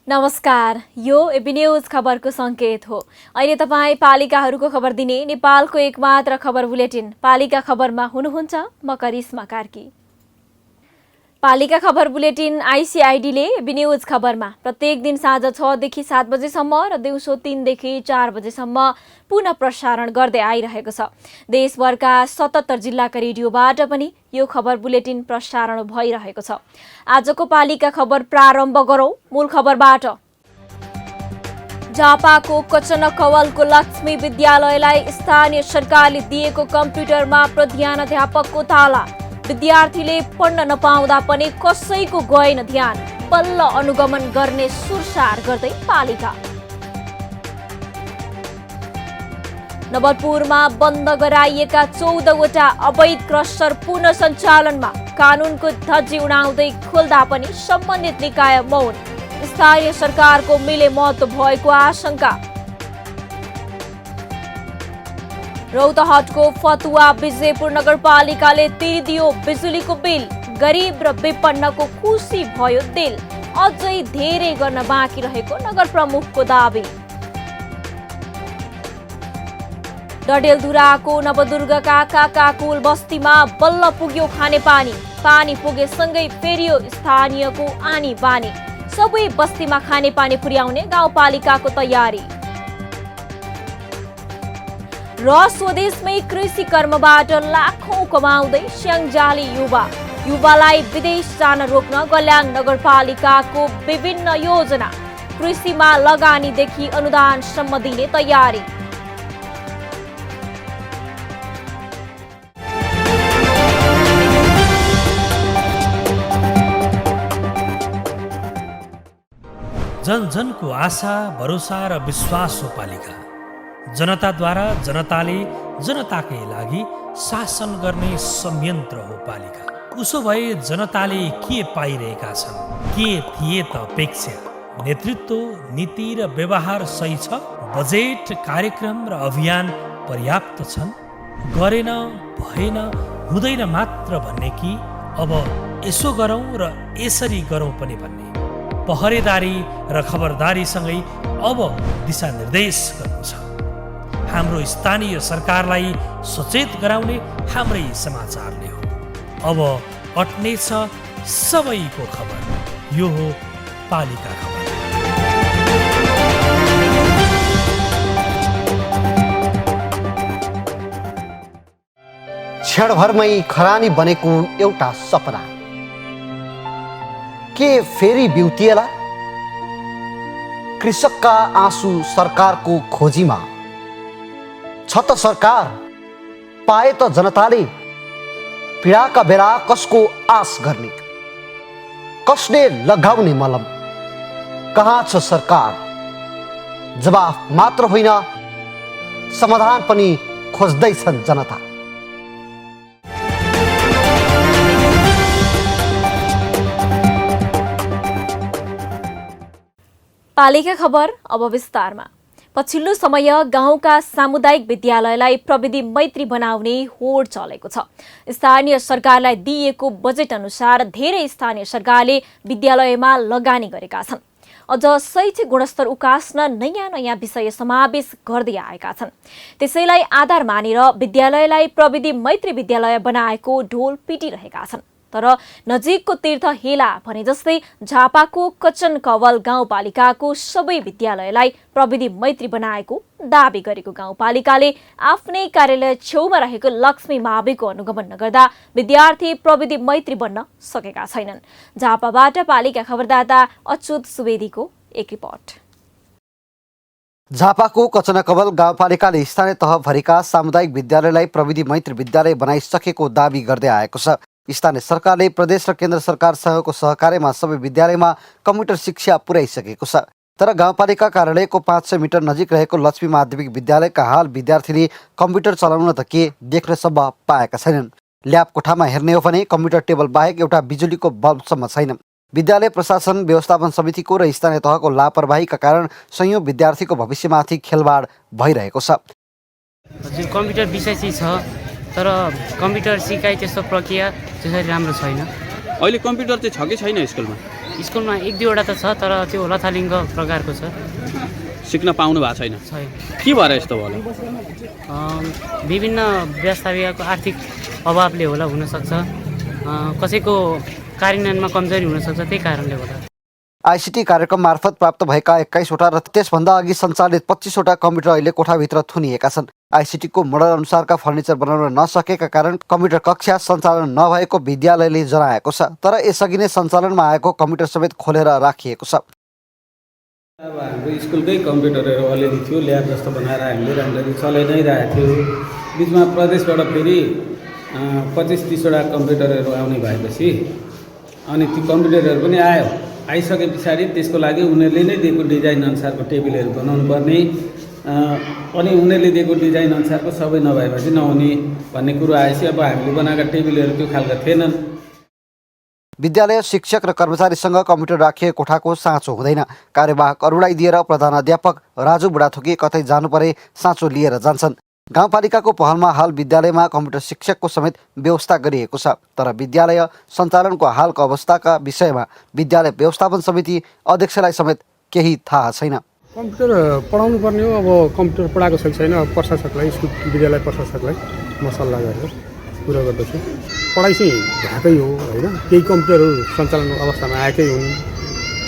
नमस्कार, यो AB news खबरको संकेत हो। अहिले तपाईँ पालिकाहरूको खबर दिने नेपालको एकमात्र खबर बुलेटिन पालिका खबरमा हुनुहुन्छ। म करिश्मा कार्की। पालिका खबर बुलेटिन आइसिआइडीले एबी न्यूज खबरमा प्रत्येक दिन साँझ 6 देखि 7 बजेसम्म र दिउँसो 3 देखि 4 बजेसम्म पुनः प्रसारण गर्दै आइरहेको छ। देशभरका 77 जिल्लाका रेडियोबाट पनि यो खबर बुलेटिन प्रसारण भइरहेको छ। आजको पालिका खबर प्रारम्भ गरौं मूल खबरबाट। झापाको कचनकवलको लक्ष्मी विद्यालयलाई स्थानीय सरकारले दिएको कम्प्युटरमा प्रधानाध्यापकको ताला। विद्यार्थीले पढ्न नपाउँदा पनि कसैको गएन ध्यान। बल्ल अनुगमन गर्ने सुरसार गर्दै पालिका। नवलपुरमा बन्द गराइएका 14वटा अवैध क्रसर पुनः सञ्चालनमा। कानुनको धज्जी उडाउँदै खोल्दा पनि सम्बन्धित निकाय मौन। स्थानीय सरकारको मिले मत भएको आशंका। रौतहटको फतुवा विजयपुर नगरपालिकाले तिरिदियो बिजुलीको बिल। गरिब र विपन्नको खुसी भयो दिल। अझै धेरै गर्न बाँकी रहेको नगर प्रमुखको दाबी। डडेलधुराको नवदुर्गका काकाकुल बस्तीमा बल्ल पुग्यो खानेपानी। पानी पुगेसँगै फेरियो स्थानीयको आनी बानी। सबै बस्तीमा खानेपानी पुर्याउने गाउँपालिकाको तयारी। र स्वदेशमै कृषि कर्मबाट लाखौं कमाउँदै स्याङ्जाली युवालाई विदेश जान रोक्न गल्याङ नगरपालिकाको विभिन्न योजना। कृषिमा लगानीदेखि अनुदानसम्म दिने तयारी। जनजनको आशा, भरोसा र विश्वास हो पालिका। जनताद्वारा जनताले जनताकै लागि शासन गर्ने संयन्त्र हो पालिका। उसो भए जनताले के पाइरहेका छन्? के थिए त अपेक्षा? नेतृत्व, नीति र व्यवहार सही छ? बजेट, कार्यक्रम र अभियान पर्याप्त छन्? गरेन, भएन, हुँदैन मात्र भन्ने कि अब यसो गरौँ र यसरी गरौँ पनि भन्ने? पहरेदारी र खबरदारीसँगै अब दिशानिर्देश गर्नु छ। हाम्रो स्थानीय सरकारलाई सचेत गराउने हाम्रै समाचारले हो। अब अट्नेछ सबैको खबर। यो हो पालिका खबर। क्षणभरमै खरानी बनेको एउटा सपना के फेरि बिउतिएला? कृषकका आँसु सरकारको खोजीमा छ त सरकार, पाए त जनताले। पीडाका बेला कसको आश गर्ने? कसले लगाउने मलम? कहाँ छ सरकार? जवाफ मात्र होइन, समाधान पनि खोज्दैछन् जनता। पालिका खबर अब विस्तारमा। पछिल्लो समय गाउँका सामुदायिक विद्यालयलाई प्रविधि मैत्री बनाउने होड चलेको छ। स्थानीय सरकारलाई दिइएको बजेट अनुसार धेरै स्थानीय सरकारले विद्यालयमा लगानी गरेका छन्। अझ शैक्षिक गुणस्तर उकास्न नयाँ नयाँ विषय समावेश गर्दै आएका छन्। त्यसैलाई आधार मानेर विद्यालयलाई प्रविधि मैत्री विद्यालय बनाएको ढोल पिटिरहेका छन्। तर नजिकको तीर्थ हेला भने जस्तै झापाको कचनकवल गाउँपालिकाको सबै विद्यालयलाई प्रविधि मैत्री बनाएको दाबी गरेको गाउँपालिकाले आफ्नै कार्यालय छेउमा रहेको लक्ष्मी माविको अनुगमन नगर्दा विद्यार्थी प्रविधि मैत्री बन्न सकेका छैनन्। झापाबाट पालिका खबरदाता अच्युत सुवेदीको एक रिपोर्ट। झापाको कचनकवल गाउँपालिकाले स्थानीय तहभरिका सामुदायिक विद्यालयलाई प्रविधि मैत्री विद्यालय बनाइसकेको दाबी गर्दै आएको छ। स्थानीय सरकारले प्रदेश र केन्द्र सरकारसँगको सहकार्यमा सबै विद्यालयमा कम्प्युटर शिक्षा पुर्याइसकेको छ। तर गाउँपालिका कार्यालयको 500 मिटर नजिक रहेको लक्ष्मी माध्यमिक विद्यालयका हाल विद्यार्थीले कम्प्युटर चलाउन त के देख्नसम्म पाएका छैनन्। ल्याब कोठामा हेर्ने हो भने कम्प्युटर टेबल बाहेक एउटा बिजुलीको बल्बसम्म छैन। विद्यालय प्रशासन व्यवस्थापन समितिको र स्थानीय तहको लापरवाहीका कारण सयौं विद्यार्थीको भविष्यमाथि खेलवाड भइरहेको छ। हजुर, कम्प्युटर विषय चाहिँ छ, तर कम्प्युटर सिकाइ त्यस्तो प्रक्रिया त्यसरी राम्रो छैन। अहिले कम्प्युटर चाहिँ छ कि छैन स्कुलमा? स्कुलमा 1-2वटा त छ, तर त्यो लथालिङ्ग प्रकारको छ, सिक्न पाउनु भएको छैन। छैन। के भएर यस्तो भयो होला? विभिन्न व्यवस्थापिकाको आर्थिक अभावले होला, हुनसक्छ, कसैको कार्यान्वयनमा कमजोरी हुनसक्छ, त्यही कारणले होला। आइसिटी कार्यक्रम मार्फत प्राप्त भएका 21वटा र त्यसभन्दा अघि सञ्चालित 25वटा कम्प्युटर अहिले कोठाभित्र थुनिएका छन्। आइसिटीको मोडल अनुसारका फर्निचर बनाउन नसकेका कारण कम्प्युटर कक्षा सञ्चालन नभएको विद्यालयले जनाएको छ। तर यसअघि नै सञ्चालनमा आएको कम्प्युटर समेत खोलेर राखिएको छ। अब हाम्रो स्कुलकै कम्प्युटरहरू अलिअलि थियो, ल्याब जस्तो बनाएर हामीले राम्ररी चलाइ नै रहेको थियो। बिचमा प्रदेशबाट फेरि 25-30वटा कम्प्युटरहरू आउने भएपछि अनि ती कम्प्युटरहरू पनि आइसके पछाडि त्यसको लागि उनीहरूले नै दिएको डिजाइन अनुसारको टेबलहरू बनाउनु पर्ने, अनि उनीहरूले दिएको डिजाइन अनुसारको सबै नभएपछि नहुने भन्ने कुरो आएपछि अब हामीले बनाएका टेबलहरू त्यो खालका थिएनन्। विद्यालय शिक्षक र कर्मचारीसँग कम्प्युटर राखिएको कोठाको साँचो हुँदैन। कार्यवाहक अरूलाई दिएर प्रधानाध्यापक राजु बुढाथोकी कतै जानु परे साँचो लिएर जान्छन्। गाउँपालिकाको पहलमा हाल विद्यालयमा कम्प्युटर शिक्षकको समेत व्यवस्था गरिएको छ। तर विद्यालय सञ्चालनको हालको अवस्थाका विषयमा विद्यालय व्यवस्थापन समिति अध्यक्षलाई समेत केही थाहा छैन। कम्प्युटर पढाउनु पर्ने हो। अब कम्प्युटर पढाएको छ कि छैन, प्रशासकलाई, स्कुल विद्यालय प्रशासकलाई म सल्लाह गरेर कुरा गर्दछु। पढाइ चाहिँ भएकै हो होइन, केही कम्प्युटरहरू सञ्चालन अवस्थामा आएकै हुन्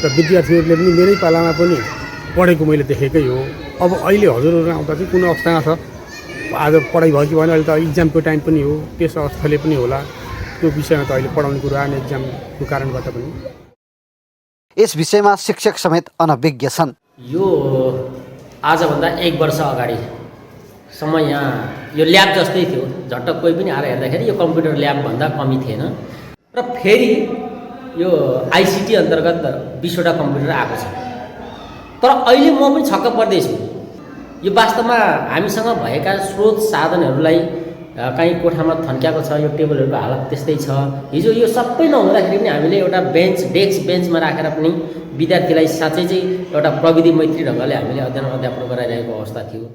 र विद्यार्थीहरूले पनि मेरै पालामा पनि पढेको मैले देखेकै हो। अब अहिले हजुरहरू आउँदा चाहिँ कुन अवस्थामा छ, आज पढाइ भयो कि भएन, अहिले त इक्जामको टाइम पनि हो, त्यस अवस्थाले पनि होला, त्यो विषयमा त अहिले पढाउने कुरो आएन इक्जामको कारणबाट पनि। यस विषयमा शिक्षक समेत अनभिज्ञ छन्। यो आजभन्दा 1 वर्ष अगाडिसम्म यहाँ यो ल्याब जस्तै थियो, झट्ट कोही पनि आएर हेर्दाखेरि यो कम्प्युटर ल्याबभन्दा कमी थिएन। र फेरि यो आइसिटी अन्तर्गत 20वटा कम्प्युटर आएको छ। तर अहिले म पनि छक्क पर्दैछु, यो वास्तवमा हामीसँग भएका स्रोत साधनहरूलाई कहीँ कोठामा थन्क्याएको छ, यो टेबलहरूको हालत त्यस्तै छ। हिजो यो सबै नहुँदाखेरि पनि हामीले एउटा डेस्क बेन्चमा राखेर पनि विद्यार्थीलाई साँच्चै चाहिँ एउटा प्रविधि मैत्री ढङ्गले हामीले अध्ययन अध्यापन गराइरहेको अवस्था थियो।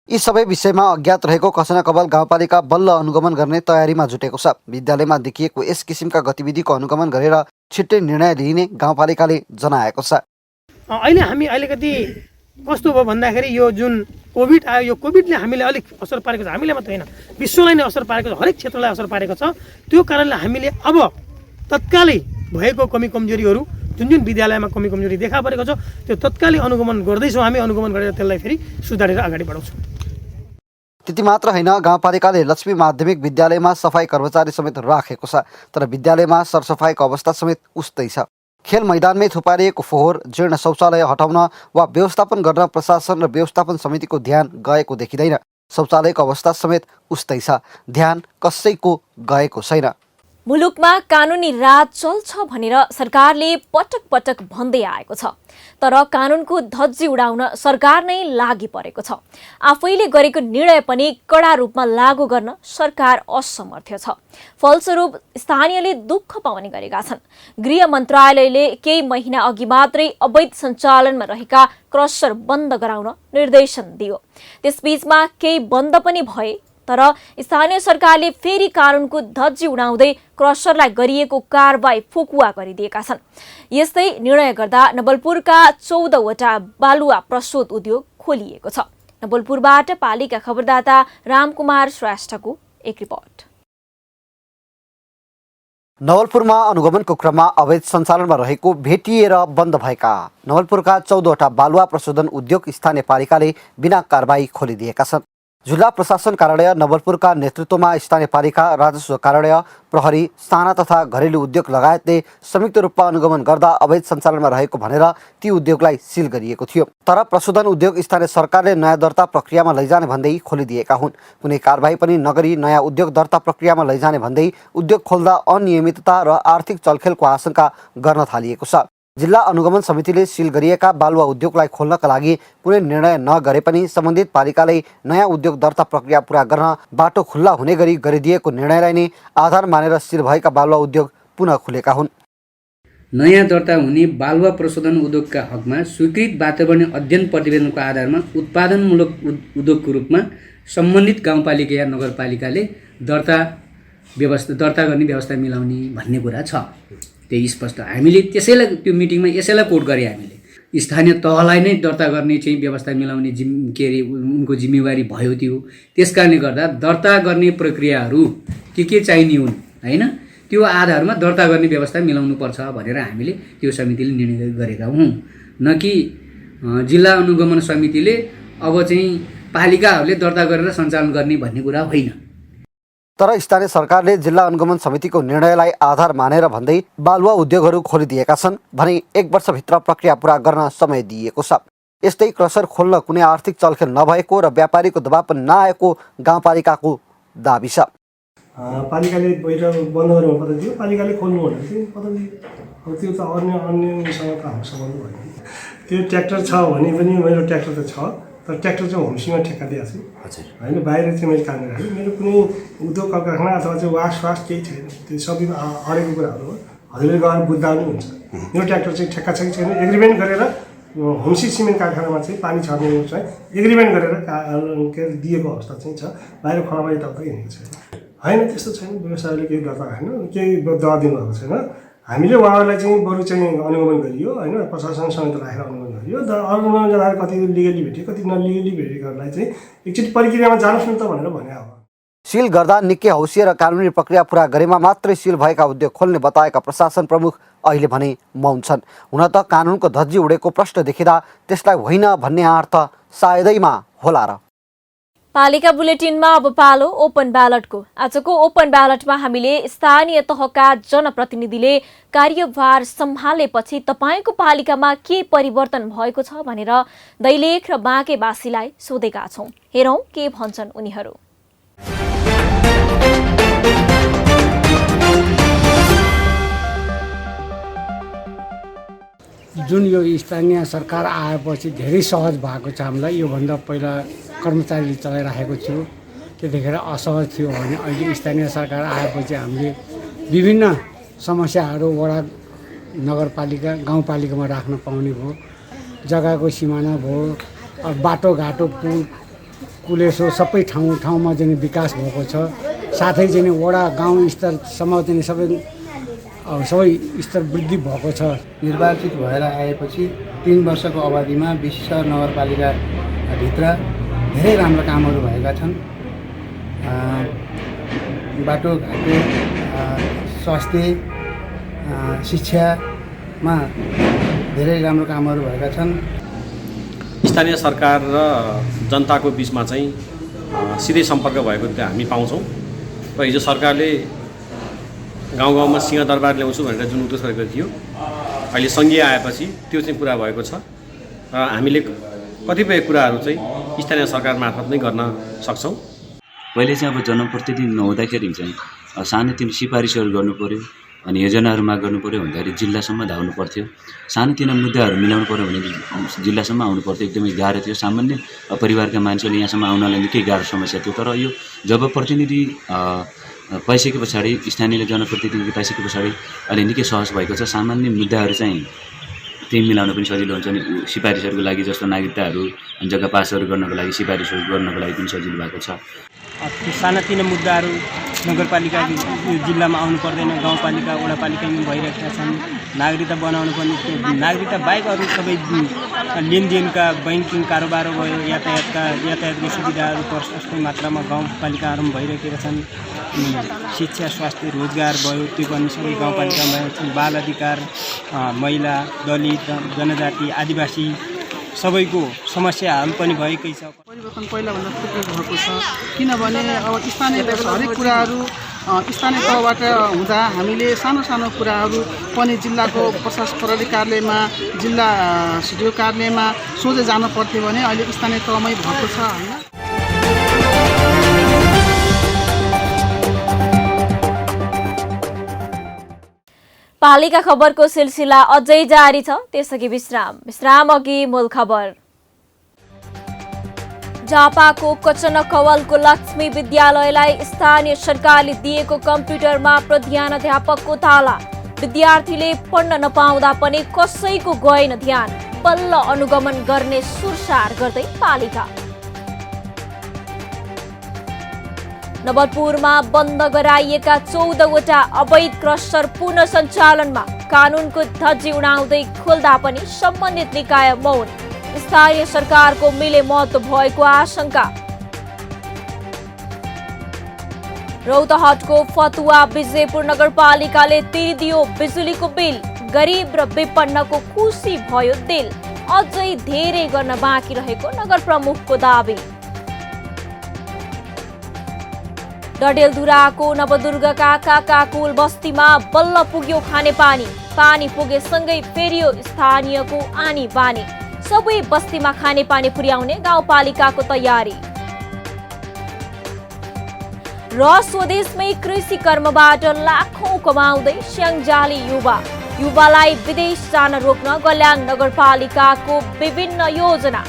यी सबै विषयमा अज्ञात रहेको कचना कवल गाउँपालिका बल्ल अनुगमन गर्ने तयारीमा जुटेको छ। विद्यालयमा देखिएको यस किसिमका गतिविधिको अनुगमन गरेर छिट्टै निर्णय लिइने गाउँपालिकाले जनाएको छ। अहिले हामी अलिकति कस्तो भयो भन्दाखेरि यो जुन कोभिड आयो, यो कोभिडले हामीले अलिक असर पारेको छ। हामीले मात्रै होइन, विश्वलाई नै असर पारेको छ, हरेक क्षेत्रलाई असर पारेको छ। त्यो कारणले हामीले अब तत्कालै भएको कमी कमजोरीहरू जुन जुन विद्यालयमा कमी कमजोरी देखा परेको छ त्यो तत्कालै अनुगमन गर्दैछौँ। हामी अनुगमन गरेर त्यसलाई फेरि सुधारेर अगाडि बढाउँछौँ। त्यति मात्र होइन, गाउँपालिकाले लक्ष्मी माध्यमिक विद्यालयमा सफाई कर्मचारी समेत राखेको छ। तर विद्यालयमा सरसफाइको अवस्था समेत उस्तै छ। खेल मैदानमै थुपारिएको फोहोर, जीर्ण शौचालय हटाउन वा व्यवस्थापन गर्न प्रशासन र व्यवस्थापन समितिको ध्यान गएको देखिँदैन। शौचालयको अवस्था समेत उस्तै छ, ध्यान कसैको गएको छैन। मुलुकमा कानुनी राज चल्छ भनेर सरकारले पटक पटक भन्दै आएको छ। तर कानुनको धज्जी उडाउन सरकार नै लागि परेको छ। आफैले गरेको निर्णय पनि कडा रूपमा लागू गर्न सरकार असमर्थ छ। फलस्वरूप स्थानीयले दुःख पाउने गरेका छन्। गृह मन्त्रालयले केही महिना अघि मात्रै अवैध सञ्चालनमा रहेका क्रसर बन्द गराउन निर्देशन दियो। त्यसबीचमा केही बन्द पनि भए, तर स्थानीय सरकारले फेरि कानुनको धज्जी उडाउँदै क्रसरलाई गरिएको कारबाही फुकुवा गरिदिएका छन्। यस्तै निर्णय गर्दा नवलपुरका 14वटा बालुवा प्रशोध उद्योग खोलिएको छ। नवलपुरबाट पालिका खबरदाता रामकुमार श्रेष्ठको एक रिपोर्ट। नवलपुरमा अनुगमनको क्रममा अवैध सञ्चालनमा रहेको भेटिएर बन्द भएका नवलपुरका 14वटा बालुवा प्रशोधन उद्योग स्थानीय पालिकाले बिना कारबाही खोलिदिएका छन्। जिल्ला प्रशासन कार्यालय नवलपुरका नेतृत्वमा स्थानीय पालिका, राजस्व कार्यालय, प्रहरी, साना तथा घरेलु उद्योग लगायतले संयुक्त रूपमा अनुगमन गर्दा अवैध सञ्चालनमा रहेको भनेर ती उद्योगलाई सिल गरिएको थियो। तर प्रशोधन उद्योग स्थानीय सरकारले नयाँ दर्ता प्रक्रियामा लैजाने भन्दै खोलिदिएका हुन्। कुनै कारबाही पनि नगरी नयाँ उद्योग दर्ता प्रक्रियामा लैजाने भन्दै उद्योग खोल्दा अनियमितता र आर्थिक चलखेलको आशंका गर्न थालिएको छ। जिल्ला अनुगमन समितिले सिल गरिएका बालुवा उद्योगलाई खोल्नका लागि कुनै निर्णय नगरे पनि सम्बन्धित पालिकाले नयाँ उद्योग दर्ता प्रक्रिया पूरा गर्न बाटो खुल्ला हुने गरी गरिदिएको निर्णयलाई नै आधार मानेर सिल भएका बालुवा उद्योग पुनः खुलेका हुन्। नयाँ दर्ता हुने बालुवा प्रशोधन उद्योगका हकमा स्वीकृत वातावरण अध्ययन प्रतिवेदनको आधारमा उत्पादनमूलक उद्योगको रूपमा सम्बन्धित गाउँपालिका या नगरपालिकाले दर्ता गर्ने व्यवस्था मिलाउने भन्ने कुरा छ। त्यही स्पष्ट हामीले त्यसैलाई त्यो मिटिङमा यसैलाई कोट गरे हामीले स्थानीय तहलाई नै दर्ता गर्ने चाहिँ व्यवस्था मिलाउने उनको जिम्मेवारी भयो त्यो। त्यसकारणले गर्दा दर्ता गर्ने प्रक्रियाहरू के चाहिने हुन् हैन, त्यो आधारमा दर्ता गर्ने व्यवस्था मिलाउनु पर्छ भनेर हामीले त्यो समितिले निर्णय गरेका हौँ, न कि जिल्ला अनुगमन समितिले अब चाहिँ पालिकाहरूले दर्ता गरेर सञ्चालन गर्ने भन्ने कुरा होइन। तर स्थानीय सरकारले जिल्ला अनुगमन समितिको निर्णयलाई आधार मानेर भन्दै बालुवा उद्योगहरू खोलिदिएका छन् भने 1 वर्षभित्र प्रक्रिया पूरा गर्न समय दिइएको छ। यस्तै क्रसर खोल्न कुनै आर्थिक चलखेल नभएको र व्यापारीको दबाब पनि नआएको गाउँपालिकाको दाबी छ। पालिकाले बाहिर बन्द गर्नु पर्दा थियो, पालिकाले खोल्नु भनेर चाहिँ पत्ता दियो। अब त्यो त अन्यसँग त हाम्रो सम्बन्ध भएन। त्यो ट्र्याक्टर छ भने पनि मेरो ट्र्याक्टर त छ, तर ट्र्याक्टर चाहिँ होमस्टेमा ठेक्का दिएको छु होइन, बाहिर चाहिँ मैले काम गरेको मेरो कुनै उद्योग कारखाना अथवा चाहिँ वास केही छैन। त्यो सबै अरेको कुराहरू हो, हजुरले गएर बुझ्दा पनि हुन्छ। मेरो ट्र्याक्टर चाहिँ ठेक्का छ कि छैन एग्रिमेन्ट गरेर होमस्टे सिमेन्ट कारखानामा चाहिँ पानी छर्ने चाहिँ एग्रिमेन्ट गरेर दिएको अवस्था चाहिँ छ। बाहिर खनामा यताउता हिँडेको छैन होइन, त्यस्तो छैन। व्यवसायले केही दर्ता होइन, केही दवा दिनुभएको छैन। हामीले उहाँहरूलाई चाहिँ बरु चाहिँ अनुगमन गरियो होइन, प्रशासन समेत राखेर अनुगमन गरियो। अनुगमन जाँदाखेरि कति लिगली भेट्यो, कति नलिगली भेटेकोहरूलाई चाहिँ एकचोटि प्रक्रियामा जानुहोस् न त भनेर भने अब सिल गर्दा निकै हौसिया र कानुनी प्रक्रिया पूरा गरेमा मात्रै सिल भएका उद्योग खोल्ने बताएका प्रशासन प्रमुख अहिले भने मौन छन्। हुन त कानुनको धज्जी उडेको प्रश्न देखिँदा त्यसलाई होइन भन्ने अर्थ सायदैमा होला र। पालिका बुलेटिनमा अब पालो ओपन ब्यालटको। आजको ओपन ब्यालटमा हामीले स्थानीय तहका जनप्रतिनिधिले कार्यभार सम्हालेपछि तपाईँको पालिकामा के परिवर्तन भएको छ भनेर दैलेख र बाँकेवासीलाई सोधेका छौं। हेरौं के भन्छन् उनीहरू। जुन यो स्थानीय सरकार आएपछि धेरै सहज भएको छ हामीलाई। योभन्दा पहिला कर्मचारीले चलाइराखेको थियो, त्यतिखेर असहज थियो भने अहिले स्थानीय सरकार आएपछि हामीले विभिन्न समस्याहरू वडा नगरपालिका गाउँपालिकामा राख्न पाउने भयो। जग्गाको सिमाना भयो, बाटोघाटो कुलेसो सबै ठाउँमा चाहिँ विकास भएको छ। साथै चाहिँ वडा गाउँ स्तरसम्म चाहिँ सबै स्तर वृद्धि भएको छ। निर्वाचित भएर आएपछि 3 वर्षको अवधिमा विशिष्ट नगरपालिकाभित्र धेरै राम्रो कामहरू भएका छन्। बाटोघाटो, स्वास्थ्य, शिक्षामा धेरै राम्रो कामहरू भएका छन्। स्थानीय सरकार र जनताको बिचमा चाहिँ सिधै सम्पर्क भएको हामी पाउँछौँ र हिजो सरकारले गाउँ गाउँमा सिंहदरबार ल्याउँछु भनेर जुन उद्देश्य गरेको थियो, अहिले सङ्घीय आएपछि त्यो चाहिँ पुरा भएको छ र हामीले कतिपय कुराहरू चाहिँ स्थानीय सरकार मार्फत नै गर्न सक्छौँ। पहिले चाहिँ अब जनप्रतिनिधि नहुँदाखेरि चाहिँ सानोतिनो सिफारिसहरू गर्नु पर्यो, अनि योजनाहरू माग गर्नु पर्यो भन्दाखेरि जिल्लासम्म धाउनु पर्थ्यो। सानोतिनो मुद्दाहरू मिलाउनु पर्यो भने जिल्लासम्म आउनु पर्थ्यो, एकदमै गाह्रो थियो। सामान्य परिवारका मान्छेले यहाँसम्म आउनलाई निकै गाह्रो समस्या थियो। तर यो जब प्रतिनिधि पाइसके पछाडि, स्थानीय जनप्रतिनिधि पाइसके पछाडि अहिले निकै सहज भएको छ। सामान्य मुद्दाहरू चाहिँ त्यही मिलाउन पनि सजिलो हुन्छ। अनि सिफारिसहरूको लागि जस्तो नागरिकताहरू जग्गा पासहरू गर्नको लागि सिफारिसहरू गर्नको लागि पनि सजिलो भएको छ। सानातिना मुद्दाहरू नगरपालिका जिल्लामा आउनु पर्दैन, गाउँपालिका वडापालिकामा भइरहेका छन्। नागरिकता बनाउनु पर्ने, नागरिकता बाहेक अरू सबै लेनदेनका ब्याङ्किङ कारोबार भयो, यातायातको सुविधाहरू प्रशस्त मात्रामा गाउँपालिकाहरूमा भइरहेका छन्। शिक्षा, स्वास्थ्य, रोजगार भयो, त्यो पनि सबै गाउँपालिकामा भएको छन्। बाल अधिकार, महिला, दलित, जनजाति, आदिवासी सबैको समस्याहरू पनि भएकै छ। परिवर्तन पहिलाभन्दा थुप्रै भएको छ, किनभने अब स्थानीय लेभल हरेक कुराहरू स्थानीय तहबाट हुँदा हामीले सानो सानो कुराहरू पनि जिल्लाको प्रशासन प्रहरी कार्यालयमा, जिल्ला सिडिओ कार्यालयमा सोझै जानु पर्थ्यो भने अहिले स्थानीय तहमै भएको छ होइन। पालिका खबरको सिलसिला अझै जारी छ, त्यसअघि विश्राम अघि मूल खबर। झापाको कचनकवलको लक्ष्मी विद्यालयलाई स्थानीय सरकारले दिएको कम्प्युटरमा प्रधानाध्यापकको ताला। विद्यार्थीले पढ्न नपाउँदा पनि कसैको गएन ध्यान, बल्ल अनुगमन गर्ने सुरसार गर्दै पालिका। नवलपुरमा बन्द गराइएका 14वटा अवैध क्रसर पुनः सञ्चालनमा, कानुनको धज्जी उडाउँदै खोल्दा पनि सम्बन्धित निकाय मौन। स्थानीय सरकारको मिले महत्व भएको आशंका। रौतहटको फतुवा विजयपुर नगरपालिकाले तिरिदियो बिजुलीको बिल, गरिब र विपन्नको खुसी भयो दिल। अझै धेरै गर्न बाँकी रहेको नगर प्रमुखको दावी। डडेलधुराको नवदुर्गका काकाकुल बस्तीमा बल्ल पुग्यो खानेपानी, पानी पुगेसँगै फेरियो स्थानीयको आनी बानी। सबै बस्तीमा खानेपानी पुर्याउने गाउँपालिकाको तयारी। र स्वदेशमै कृषि कर्मबाट लाखौं कमाउँदै स्याङ्जाली युवालाई विदेश जान रोक्न गल्याङ नगरपालिकाको विभिन्न योजना।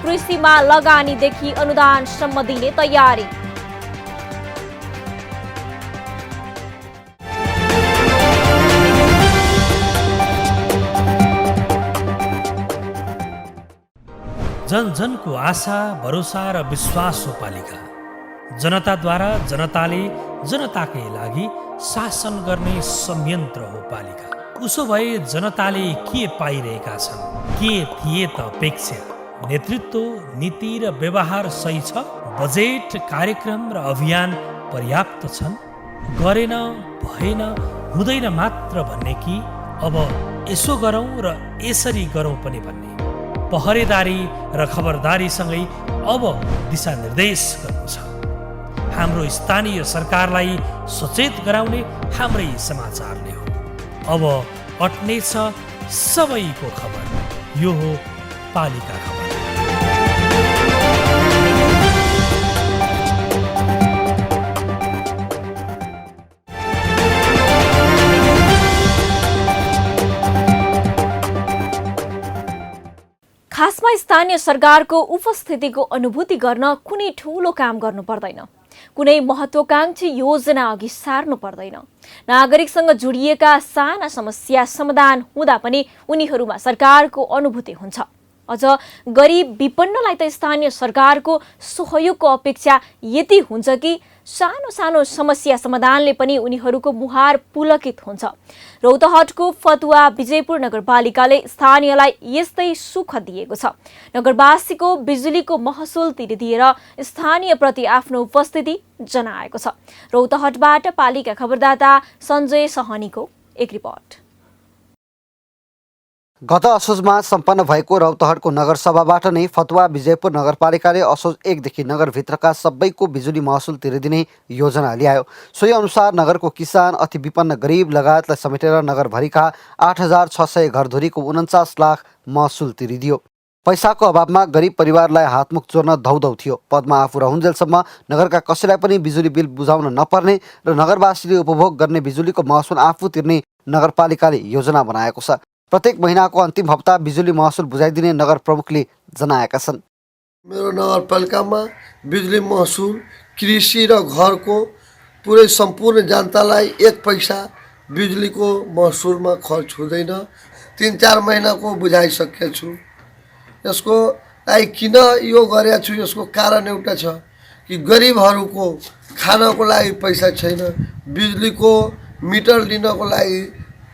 कृषिमा लगानीदेखि अनुदानसम्म दिने तयारी। जन जनको आशा, भरोसा र विश्वास हो पालिका। जनताद्वारा जनताले जनताकै लागि शासन गर्ने संयन्त्र हो पालिका। उसो भए जनताले के पाइरहेका छन्, के थिए त अपेक्षा? नेतृत्व, नीति र व्यवहार सही छ? बजेट, कार्यक्रम र अभियान पर्याप्त छन्? गरेन, भएन, हुँदैन मात्र भन्ने कि अब यसो गरौँ र यसरी गरौँ पनि भन्ने? पहरेदारी र खबरदारीसँगै अब दिशानिर्देश गर्नु छ। हाम्रो स्थानीय सरकारलाई सचेत गराउने हाम्रै समाचारले हो। अब अट्नेछ सबैको खबर। यो हो पालिका खबर। खासमा स्थानीय सरकारको उपस्थितिको अनुभूति गर्न कुनै ठूलो काम गर्नु पर्दैन, कुनै महत्त्वाकांक्षी योजना अघि सार्नु पर्दैन। नागरिकसँग जोडिएका साना समस्या समाधान हुँदा पनि उनीहरूमा सरकारको अनुभूति हुन्छ। अझ गरिब विपन्नलाई त स्थानीय सरकारको सहयोगको अपेक्षा यति हुन्छ कि सानो सानो समस्या समाधानले पनि उनीहरूको मुहार पुलकित हुन्छ। रौतहटको फतुवा विजयपुर नगरपालिकाले स्थानीयलाई यस्तै सुख दिएको छ। नगरवासीको बिजुलीको महसुल तिरिदिएर स्थानीयप्रति आफ्नो उपस्थिति जनाएको छ। रौतहटबाट पालिका खबरदाता सञ्जय सहनीको एक रिपोर्ट। गत असोजमा सम्पन्न भएको रौतहटको नगरसभाबाट नै फतुवा विजयपुर नगरपालिकाले असोज 1 देखि नगरभित्रका सबैको बिजुली महसुल तिरिदिने योजना ल्यायो। सोही अनुसार नगरको किसान, अति विपन्न गरिब लगायतलाई समेटेर नगरभरिका 8600 घरधुरीको 49 लाख महसुल तिरिदियो। पैसाको अभावमा गरिब परिवारलाई हातमुख जोड्न धौधौ थियो। पदमा आफू रहुन्जेलसम्म नगरका कसैलाई पनि बिजुली बिल बुझाउन नपर्ने र नगरवासीले उपभोग गर्ने बिजुलीको महसुल आफू तिर्ने नगरपालिकाले योजना बनाएको छ। प्रत्येक महिनाको अन्तिम हप्ता बिजुली महसुल बुझाइदिने नगर प्रमुखले जनाएका छन्। मेरो नगरपालिकामा बिजुली महसुल कृषि र घरको पुरै सम्पूर्ण जनतालाई 1 पैसा बिजुलीको महसुलमा खर्च हुँदैन। 3-4 महिनाको बुझाइसकेको छु। यसको लागि किन यो गरेको छु, यसको कारण एउटा छ कि गरिबहरूको खानको लागि पैसा छैन, बिजुलीको मिटर लिनको लागि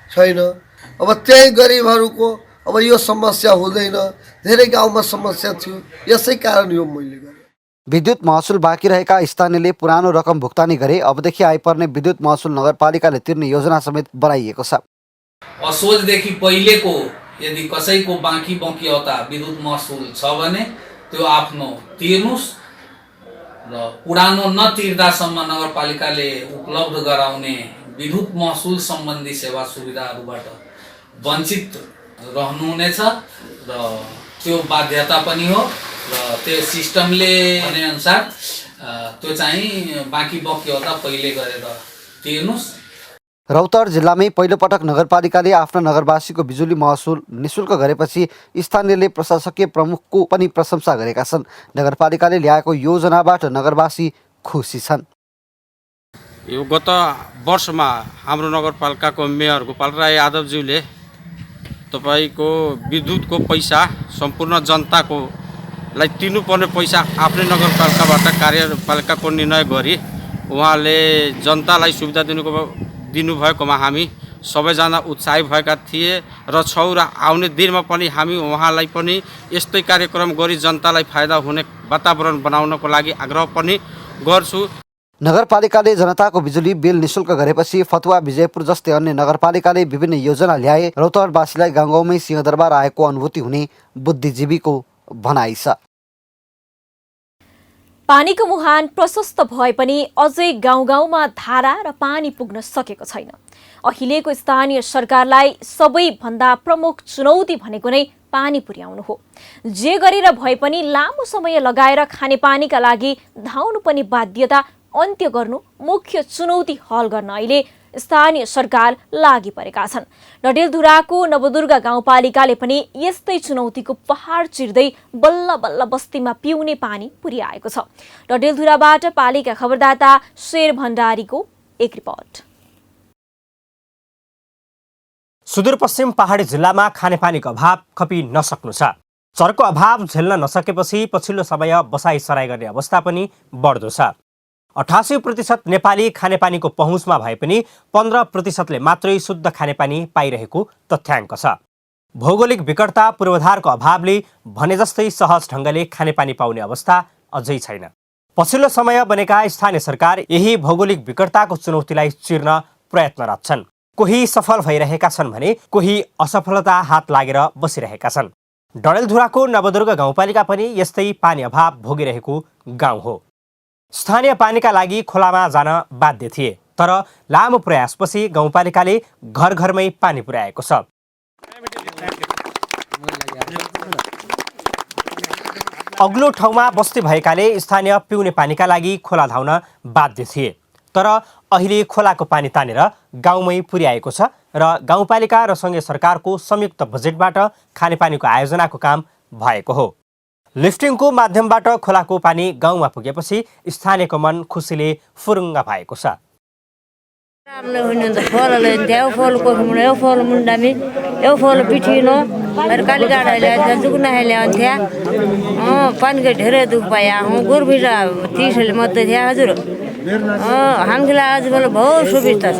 छैन। अब त्यही गरिबहरूको अब यो समस्या हुँदैन। धेरै गाउँमा समस्या थियो, यसै कारण यो मैले गरेँ। विद्युत महसुल बाँकी रहेका स्थानीयले पुरानो रकम भुक्तानी गरे। अबदेखि आइपर्ने विद्युत महसुल नगरपालिकाले तिर्ने योजना समेत बनाइएको छ। असोजदेखि पहिलेको यदि कसैको बाँकी बकियौता विद्युत महसुल छ भने त्यो आफ्नो तिर्नुस् र पुरानो नतिर्दासम्म नगरपालिकाले उपलब्ध गराउने विद्युत महसुल सम्बन्धी सेवा सुविधाहरूबाट वञ्चित रहनुहुनेछ र त्यो बाध्यता पनि हो र त्यो सिस्टमले भनेअनुसार त्यो चाहिँ बाँकी बकियौता पहिले गरेर तिर्नुस्। रौतहट जिल्लामै पहिलोपटक नगरपालिकाले आफ्ना नगरवासीको बिजुली महसुल निशुल्क गरेपछि स्थानीयले प्रशासकीय प्रमुखको पनि प्रशंसा गरेका छन्। नगरपालिकाले ल्याएको योजनाबाट नगरवासी खुसी छन्। यो गत वर्षमा हाम्रो नगरपालिकाको मेयर गोपाल राय यादवज्यूले तपाईको विद्युतको पैसा सम्पूर्ण जनताको लाई तिर्नुपर्ने पैसा आफ्नै नगरपालिकाबाट कार्यपालिकाको निर्णय गरी उहाँले जनतालाई सुविधा दिनुभएकोमा हामी सबैजना उत्साही भएका थिए र आउने दिनमा पनि हामी उहाँलाई पनि यस्तै कार्यक्रम गरी जनतालाई फाइदा हुने वातावरण बनाउनको लागि आग्रह पनि गर्छु। नगरपालिकाले जनताको बिजुली बिल निशुल्क गरेपछि फतुवा, विजयपुर जस्तै अन्य नगरपालिकाले विभिन्न योजना ल्याए। रौतहटवासीलाई गाउँ गाउँमै सिंहदरबार आएको अनुभूति हुने बुद्धिजीवीको भनाइ छ। पानीको मुहान प्रशस्त भए पनि अझै गाउँ गाउँमा धारा र पानी पुग्न सकेको छैन। अहिलेको स्थानीय सरकारलाई सबैभन्दा प्रमुख चुनौती भनेको नै पानी पुर्याउनु हो। जे गरेर भए पनि लामो समय लगाएर खानेपानीका लागि धाउनुपर्ने बाध्यता अन्त्य गर्नु मुख्य चुनौती हल गर्न अहिले स्थानीय सरकार लागि परेका छन्। डडेलधुराको नवदुर्गा गाउँपालिकाले पनि यस्तै चुनौतीको पहाड चिर्दै बल्ल बल्ल बस्तीमा पिउने पानी पुर्याएको छ। डडेलधुराबाट पालिका खबरदाता शेर भण्डारीको एक रिपोर्ट। सुदूरपश्चिम पहाडी जिल्लामा खानेपानीको अभाव खपि नसक्नु छ। चरको अभाव झेल्न नसकेपछि पछिल्लो समय बसाई सराई गर्ने अवस्था पनि बढ्दो छ। 88% नेपाली खानेपानीको पहुँचमा भए पनि 15%ले मात्रै शुद्ध खानेपानी पाइरहेको तथ्याङ्क छ। भौगोलिक विकटता, पूर्वाधारको अभावले भने जस्तै सहज ढङ्गले खानेपानी पाउने अवस्था अझै छैन। पछिल्लो समय बनेका स्थानीय सरकार यही भौगोलिक विकटताको चुनौतीलाई चिर्न प्रयत्नरत छन्। कोही सफल भइरहेका छन् भने कोही असफलता हात लागेर बसिरहेका छन्। डडेलधुराको नवदुर्गा गाउँपालिका पनि यस्तै पानी अभाव भोगिरहेको गाउँ हो। स्थानीय पानीका लागि खोलामा जान बाध्य थिए, तर लामो प्रयासपछि गाउँपालिकाले घर घरमै पानी पुर्याएको छ। अग्लो ठाउँमा बस्ती भएकाले स्थानीय पिउने पानीका लागि खोला धाउन बाध्य थिए, तर अहिले खोलाको पानी तानेर गाउँमै पुर्याएको छ र गाउँपालिका र सङ्घीय सरकारको संयुक्त बजेटबाट खानेपानीको आयोजनाको काम भएको हो। लिफ्टिङको माध्यमबाट खोलाको पानी गाउँमा पुगेपछि स्थानीयको मन खुसीले फुरुङ्ग भएको छ। पानीको धेरै दुःख पाए गोरुभित्र 30ले मात्रै थियो हजुर। हामीलाई आजकल बहुत सुविस्ता छ।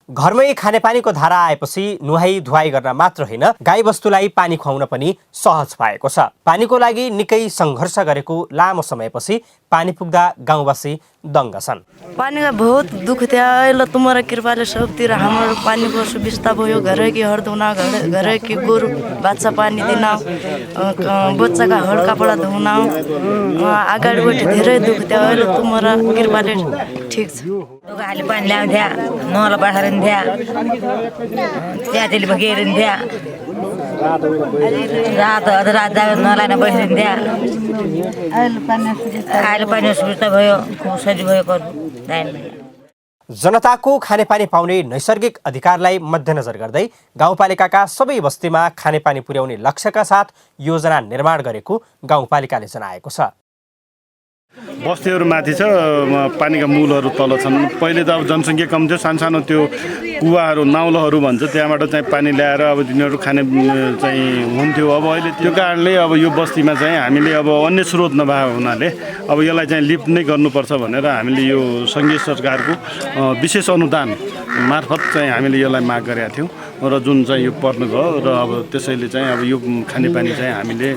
घरमै खानेपानीको धारा आएपछि नुहाई धुवाई गर्न मात्र होइन, गाईबस्तुलाई पानी खुवाउन पनि सहज भएको छ। पानीको लागि निकै सङ्घर्ष गरेको लामो समयपछि पानी पुग्दा गाउँवासी दङ्ग छन्। पानी का बहुत दुख थियो। अहिले तुम्हारा कृपाले सबतिर हाम्रो पानीको सुविस्ता भयो। घर की हर धुना, घर की गोरु बाछा पानी दिन, बच्चाका हर कपडा धुना, अगाडिबाट धेरै दुख थियो। अहिले तुम्हारा कृपाले ठिक छ। खाली पानी ल्याउँथ्या, नल बाँड्थ्या, त्याँतेले बगेरिन्थ्या, रात नलाइन बसिदिन्थ्या। अहिले पानी सुविस्ता भयो, सजिलो भयो। जनताको खानेपानी पाउने नैसर्गिक अधिकारलाई मध्यनजर गर्दै गाउँपालिकाका सबै बस्तीमा खानेपानी पुर्याउने लक्ष्यका साथ योजना निर्माण गरेको गाउँपालिकाले जनाएको छ। बस्तीहरूमाथि छ, पानीका मूलहरू तल छन्। पहिले त अब जनसङ्ख्या कम थियो, सानो त्यो कुवाहरू, नाउलोहरू भन्छ, त्यहाँबाट चाहिँ पानी ल्याएर अब तिनीहरू खाने चाहिँ हुन्थ्यो। अब अहिले त्यो कारणले अब यो बस्तीमा चाहिँ हामीले अब अन्य स्रोत नभएको हुनाले अब यसलाई चाहिँ लिफ्ट नै गर्नुपर्छ भनेर हामीले यो सङ्घीय सरकारको विशेष अनुदान मार्फत चाहिँ हामीले यसलाई माग गरेका थियौँ र जुन चाहिँ यो पर्न गयो र अब त्यसैले चाहिँ अब यो खानेपानी चाहिँ हामीले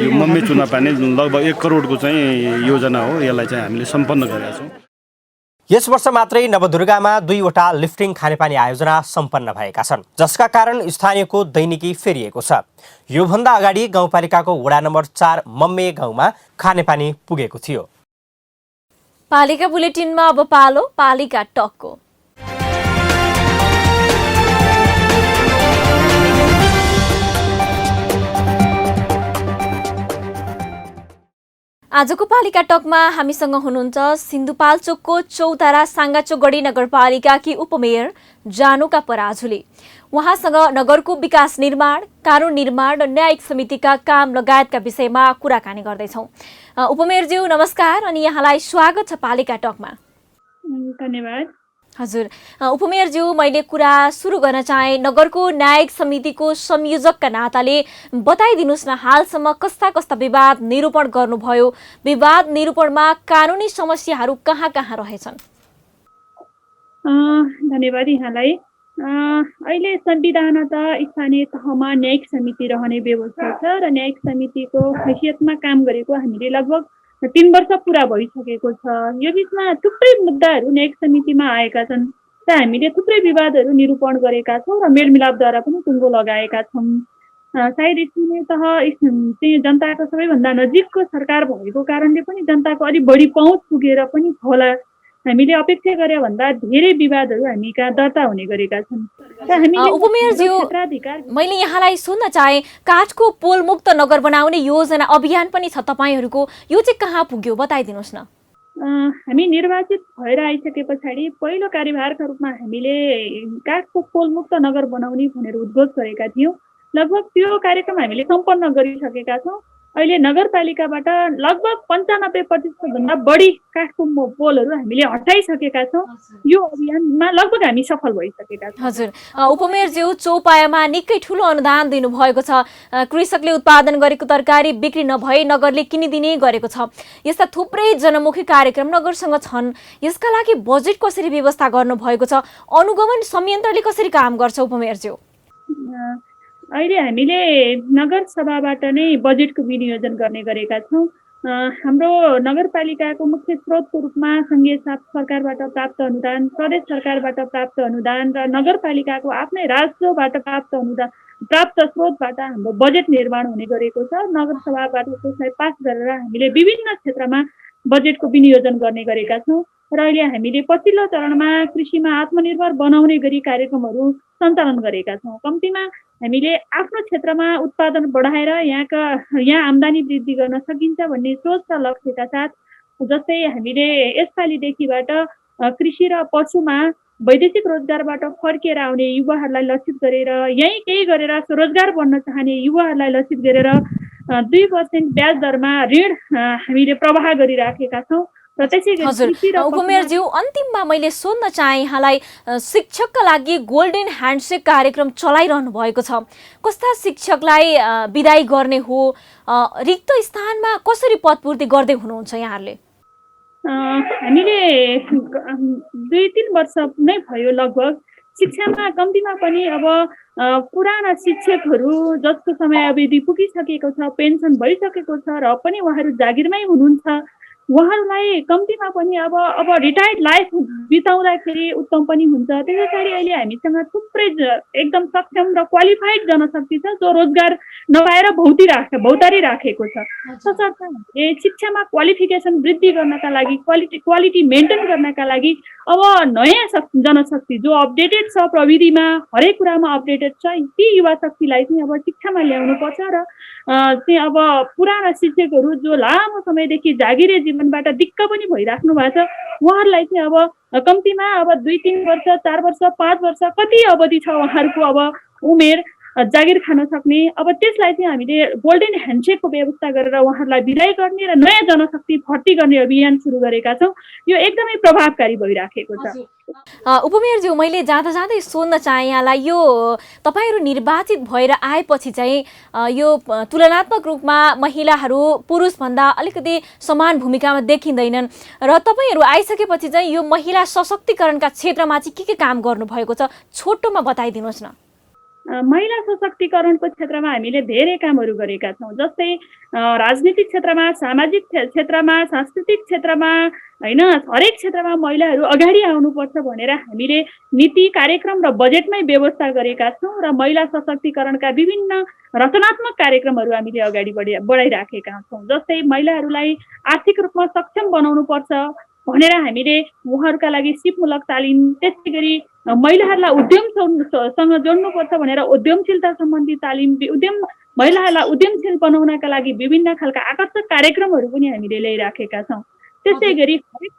यो मम्मी चुना पानी लगभग 1 करोडको चाहिँ योजना हो। यसलाई चाहिँ हामीले सम्पन्न गरेका छौँ। यस वर्ष मात्रै नवदुर्गामा 2वटा लिफ्टिङ खानेपानी आयोजना सम्पन्न भएका छन्, जसका कारण स्थानीयको दैनिकी फेरिएको छ। योभन्दा अगाडि गाउँपालिकाको वडा नम्बर 4 मम्मे गाउँमा खानेपानी पुगेको थियो। पालिका बुलेटिनमा अब पालो पालिका टकको। आजको पालिका टकमा हामीसँग हुनुहुन्छ सिन्धुपाल्चोकको चौतारा साङ्गाचोगढी नगरपालिकाकी उपमेयर जानुका पराजुली। उहाँसँग नगरको विकास निर्माण, कानुन निर्माण र न्यायिक समितिका काम लगायतका विषयमा कुराकानी गर्दैछौँ। उपमेयरज्यू नमस्कार अनि यहाँलाई स्वागत छ पालिका टकमा। धन्यवाद। हजुर उपमेयरज्यू, मैले कुरा सुरु गर्न चाहे नगरको न्यायिक समितिको संयोजकका नाताले बताइदिनुहोस् न, हालसम्म कस्ता कस्ता विवाद निरूपण गर्नुभयो, विवाद निरूपणमा कानुनी समस्याहरू कहाँ कहाँ रहेछन्? धन्यवाद यहाँलाई। अहिले संविधान त स्थानीय तहमा न्यायिक समिति रहने व्यवस्था छ र न्यायिक समितिको हैसियतमा काम गरेको हामीले लगभग 3 वर्ष पुरा भइसकेको छ। यो बिचमा थुप्रै मुद्दाहरू न्यायिक समितिमा आएका छन् र हामीले थुप्रै विवादहरू निरूपण गरेका छौँ र मेलमिलापद्वारा पनि टुङ्गो लगाएका छौँ। सायद स्थानीय तह चाहिँ जनताको सबैभन्दा नजिकको सरकार भएको कारणले पनि जनताको अलिक बढी पहुँच पुगेर पनि होला, हामीले अपेक्षा गरे भन्दा धेरै विवादहरू हामी कहाँ दर्ता हुने गरेका छन्। उपमेयरज्यू, मैले यहाँलाई सोध्न चाहे, काठको पोलमुक्त नगर बनाउने योजना अभियान पनि छ तपाईँहरूको, यो चाहिँ कहाँ पुग्यो बताइदिनुहोस् न। हामी निर्वाचित भएर आइसके पछाडि पहिलो कार्यभारका रूपमा हामीले काठको पोलमुक्त नगर बनाउने भनेर उद्घोष गरेका थियौँ। लगभग त्यो कार्यक्रम हामीले सम्पन्न गरिसकेका छौँ। अहिले नगरपालिकाबाट लगभग 95% भन्दा बढी काठको पोलहरू हामीले हटाइसकेका छौँ। यो अभियानमा लगभग हामी सफल भइसकेका छौँ। हजुर उपमेयरज्यू, चौपायामा निकै ठुलो अनुदान दिनुभएको छ। कृषकले उत्पादन गरेको तरकारी बिक्री नभई नगरले किनिदिने गरेको छ। यस्ता थुप्रै जनमुखी कार्यक्रम नगरसँग छन्। यसका लागि बजेट कसरी व्यवस्था गर्नुभएको छ? अनुगमन संयन्त्रले कसरी काम गर्छ उपमेयरज्यू? अहिले हामीले नगरसभाबाट नै बजेटको विनियोजन गर्ने गरेका छौँ। हाम्रो नगरपालिकाको मुख्य स्रोतको रूपमा सङ्घीय सरकारबाट प्राप्त अनुदान, प्रदेश सरकारबाट प्राप्त अनुदान र नगरपालिकाको आफ्नै राजस्वबाट प्राप्त स्रोतबाट हाम्रो बजेट निर्माण हुने गरेको छ। नगरसभाबाट त्यसलाई पास गरेर हामीले विभिन्न क्षेत्रमा बजेटको विनियोजन गर्ने गरेका छौँ र अहिले हामीले पछिल्लो चरणमा कृषिमा आत्मनिर्भर बनाउने गरी कार्यक्रमहरू सञ्चालन गरेका छौँ। कम्तीमा हामीले आफ्नो क्षेत्रमा उत्पादन बढाएर यहाँ आम्दानी वृद्धि गर्न सकिन्छ भन्ने सोच र लक्ष्यका साथ, जस्तै हामीले यसपालिदेखिबाट कृषि र पशुमा वैदेशिक रोजगारबाट फर्किएर आउने युवाहरूलाई लक्षित गरेर, यहीँ केही गरेर स्वरोजगार बन्न चाहने युवाहरूलाई लक्षित गरेर 2% ब्याज दरमा ऋण हामीले प्रवाह गरिराखेका छौँ। हजुर उपमेयरज्यू, अन्तिममा मैले सोध्न चाहे यहाँलाई, शिक्षकका लागि गोल्डन ह्यान्डसेक कार्यक्रम चलाइरहनु भएको छ। कस्ता शिक्षकलाई बिदाई गर्ने हो, रिक्त स्थानमा कसरी पदपूर्ति गर्दै हुनुहुन्छ यहाँहरूले? हामीले 2-3 वर्ष नै भयो लगभग शिक्षामा कम्तीमा पनि अब पुराना शिक्षकहरू जसको समयावधि पुगिसकेको छ, पेन्सन भइसकेको छ र पनि उहाँहरू जागिरमै हुनुहुन्छ, उहाँहरूलाई कम्तीमा पनि अब रिटायर्ड लाइफ बिताउँदाखेरि उत्तम पनि हुन्छ। त्यसै गरी अहिले हामीसँग थुप्रै एकदम सक्षम र क्वालिफाइड जनशक्ति छ जो रोजगार नपाएर भौतारी राखेको छ। तसर्थ हामीले शिक्षामा क्वालिफिकेसन वृद्धि गर्नका लागि, क्वालिटी मेन्टेन गर्नका लागि अब नयाँ जनशक्ति जो अपडेटेड छ, प्रविधिमा हरेक कुरामा अपडेटेड छ, ती युवा शक्तिलाई चाहिँ अब शिक्षामा ल्याउनुपर्छ र चाहिँ अब पुराना शिक्षकहरू जो लामो समयदेखि जागिरे जीवनबाट दिक्क पनि भइराख्नु भएको छ, उहाँहरूलाई चाहिँ अब कम्तीमा अब 2-3 वर्ष, 4 वर्ष, 5 वर्ष कति अवधि छ उहाँहरूको अब उमेर जागिर खान सक्ने, अब त्यसलाई चाहिँ हामीले गोल्डन ह्यान्डसेकको व्यवस्था गरेर उहाँहरूलाई विदाई गर्ने र नयाँ जनशक्ति भर्ती गर्ने अभियान सुरु गरेका छौँ। यो एकदमै प्रभावकारी भइराखेको छ। उपमेयरज्यू, मैले जाँदा जाँदै सोध्न चाहे यहाँलाई, यो तपाईँहरू निर्वाचित भएर आएपछि चाहिँ यो तुलनात्मक रूपमा महिलाहरू पुरुषभन्दा अलिकति समान भूमिकामा देखिँदैनन् र तपाईँहरू आइसकेपछि चाहिँ यो महिला सशक्तिकरणका क्षेत्रमा चाहिँ के काम गर्नुभएको छ, छोटोमा बताइदिनुहोस् न। महिला सशक्तिकरणको क्षेत्रमा हामीले धेरै कामहरू गरेका छौँ। जस्तै राजनीतिक क्षेत्रमा, सामाजिक क्षेत्रमा, सांस्कृतिक क्षेत्रमा, होइन, हरेक क्षेत्रमा महिलाहरू अगाडि आउनुपर्छ भनेर हामीले नीति, कार्यक्रम र बजेटमै व्यवस्था गरेका छौँ र महिला सशक्तिकरणका विभिन्न रचनात्मक कार्यक्रमहरू हामीले अगाडि बढाइराखेका छौँ। जस्तै महिलाहरूलाई आर्थिक रूपमा सक्षम बनाउनुपर्छ भनेर हामीले उहाँहरूका लागि सिपमूलक तालिम, त्यसै गरी महिलाहरूलाई उद्यमसँग जोड्नुपर्छ भनेर उद्यमशीलता सम्बन्धी तालिम, उद्यम महिलाहरूलाई उद्यमशील बनाउनका लागि विभिन्न खालका आकर्षक कार्यक्रमहरू पनि हामीले ल्याइराखेका छौँ। त्यसै गरी हरेक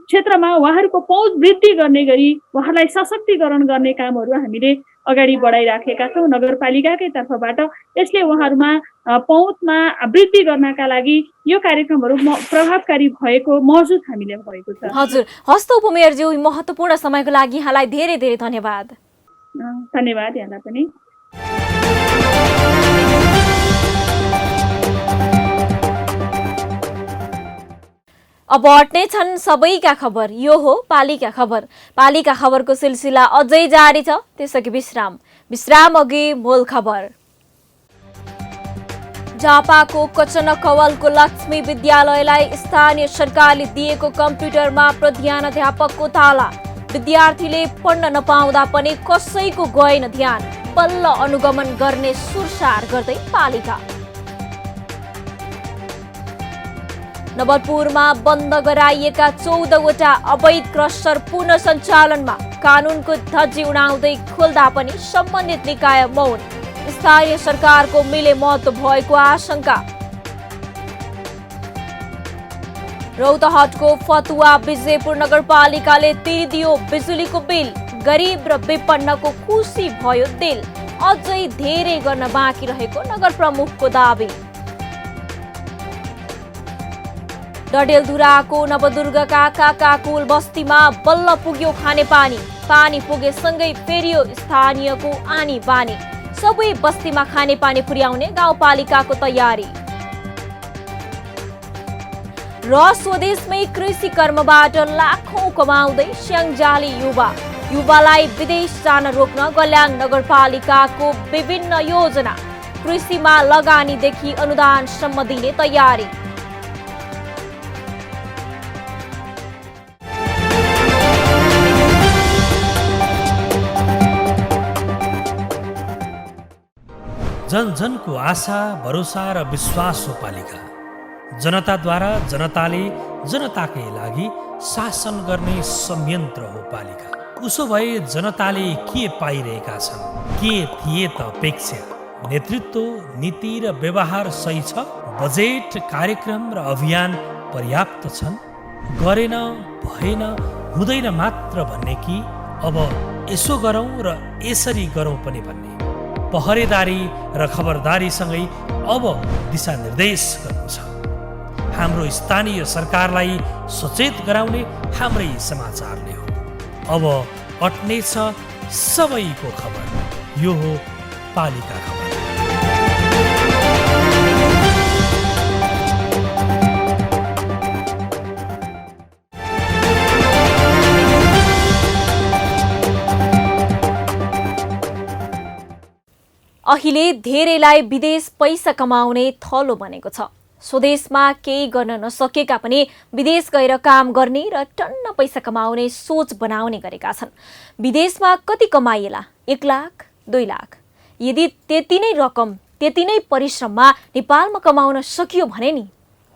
क्षेत्रमा उहाँहरूको पहुँच वृद्धि गर्ने गरी उहाँलाई सशक्तिकरण गर्ने कामहरू हामीले अगाडि बढाइराखेका छौँ नगरपालिकाकै तर्फबाट। यसले उहाँहरूमा पहुँचमा वृद्धि गर्नका लागि यो कार्यक्रमहरू प्रभावकारी भएको महसुस हामीले भएको छ। हजुर, हस्त उपमेयरज्यू, महत्त्वपूर्ण समयको लागि यहाँलाई धेरै धेरै धन्यवाद। धन्यवाद यहाँलाई पनि। अब अट्ने छन् सबैका खबर, यो हो पालिका खबर। पालिका खबरको सिलसिला अझै जारी छ, त्यसअघि विश्राम अघि मूल खबर। झापाको कचनकवलको लक्ष्मी विद्यालयलाई स्थानीय सरकारले दिएको कम्प्युटरमा प्रधानाध्यापकको ताला। विद्यार्थीले पढ्न नपाउँदा पनि कसैको गएन ध्यान, बल्ल अनुगमन गर्ने सुरसार गर्दै पालिका। नवलपुरमा बन्द गराइएका 14वटा अवैध क्रसर पुनः सञ्चालनमा, कानुनको धज्जी उडाउँदै खोल्दा पनि सम्बन्धित निकाय मौन। स्थानीय सरकारको मिलेमत भएको आशंका। रौतहटको फतुवा विजयपुर नगरपालिकाले तिरिदियो बिजुलीको बिल, गरिब र विपन्नको खुसी भयो दिल। अझै धेरै गर्न बाँकी रहेको नगर प्रमुखको दावी। डडेलधुराको नवदुर्गका काकाकुल बस्तीमा बल्ल पुग्यो खानेपानी। पानी पुगेसँगै फेरियो स्थानीयको आनी बानी। सबै बस्तीमा खानेपानी पुर्याउने गाउँपालिकाको तयारी। र स्वदेशमै कृषि कर्मबाट लाखौं कमाउँदै स्याङ्जाली युवालाई विदेश जान रोक्न गल्याङ नगरपालिकाको विभिन्न योजना। कृषिमा लगानीदेखि अनुदानसम्म दिने तयारी। जन जनको आशा, भरोसा र विश्वास हो पालिका। जनताद्वारा जनताले जनताकै लागि शासन गर्ने संयन्त्र हो पालिका। उसो भए जनताले के पाइरहेका छन्, के थिए त अपेक्षा? नेतृत्व, नीति र व्यवहार सही छ? बजेट, कार्यक्रम र अभियान पर्याप्त छन्? गरेन, भएन, हुँदैन मात्र भन्ने कि अब यसो गरौँ र यसरी गरौँ पनि भन्ने? पहरेदारी र खबरदारीसँगै अब दिशानिर्देश गर्नु छ। हाम्रो स्थानीय सरकारलाई सचेत गराउने हाम्रै समाचारले हो। अब अट्ने छ सबैको खबर, यो हो पालिका खबर। अहिले धेरैलाई विदेश पैसा कमाउने थलो बनेको छ। स्वदेशमा केही गर्न नसकेका पनि विदेश गएर काम गर्ने र टन्न पैसा कमाउने सोच बनाउने गरेका छन्। विदेशमा कति कमाइएला? 1 लाख, 2 लाख। यदि त्यति नै रकम, त्यति नै परिश्रममा नेपालमा कमाउन सकियो भने नि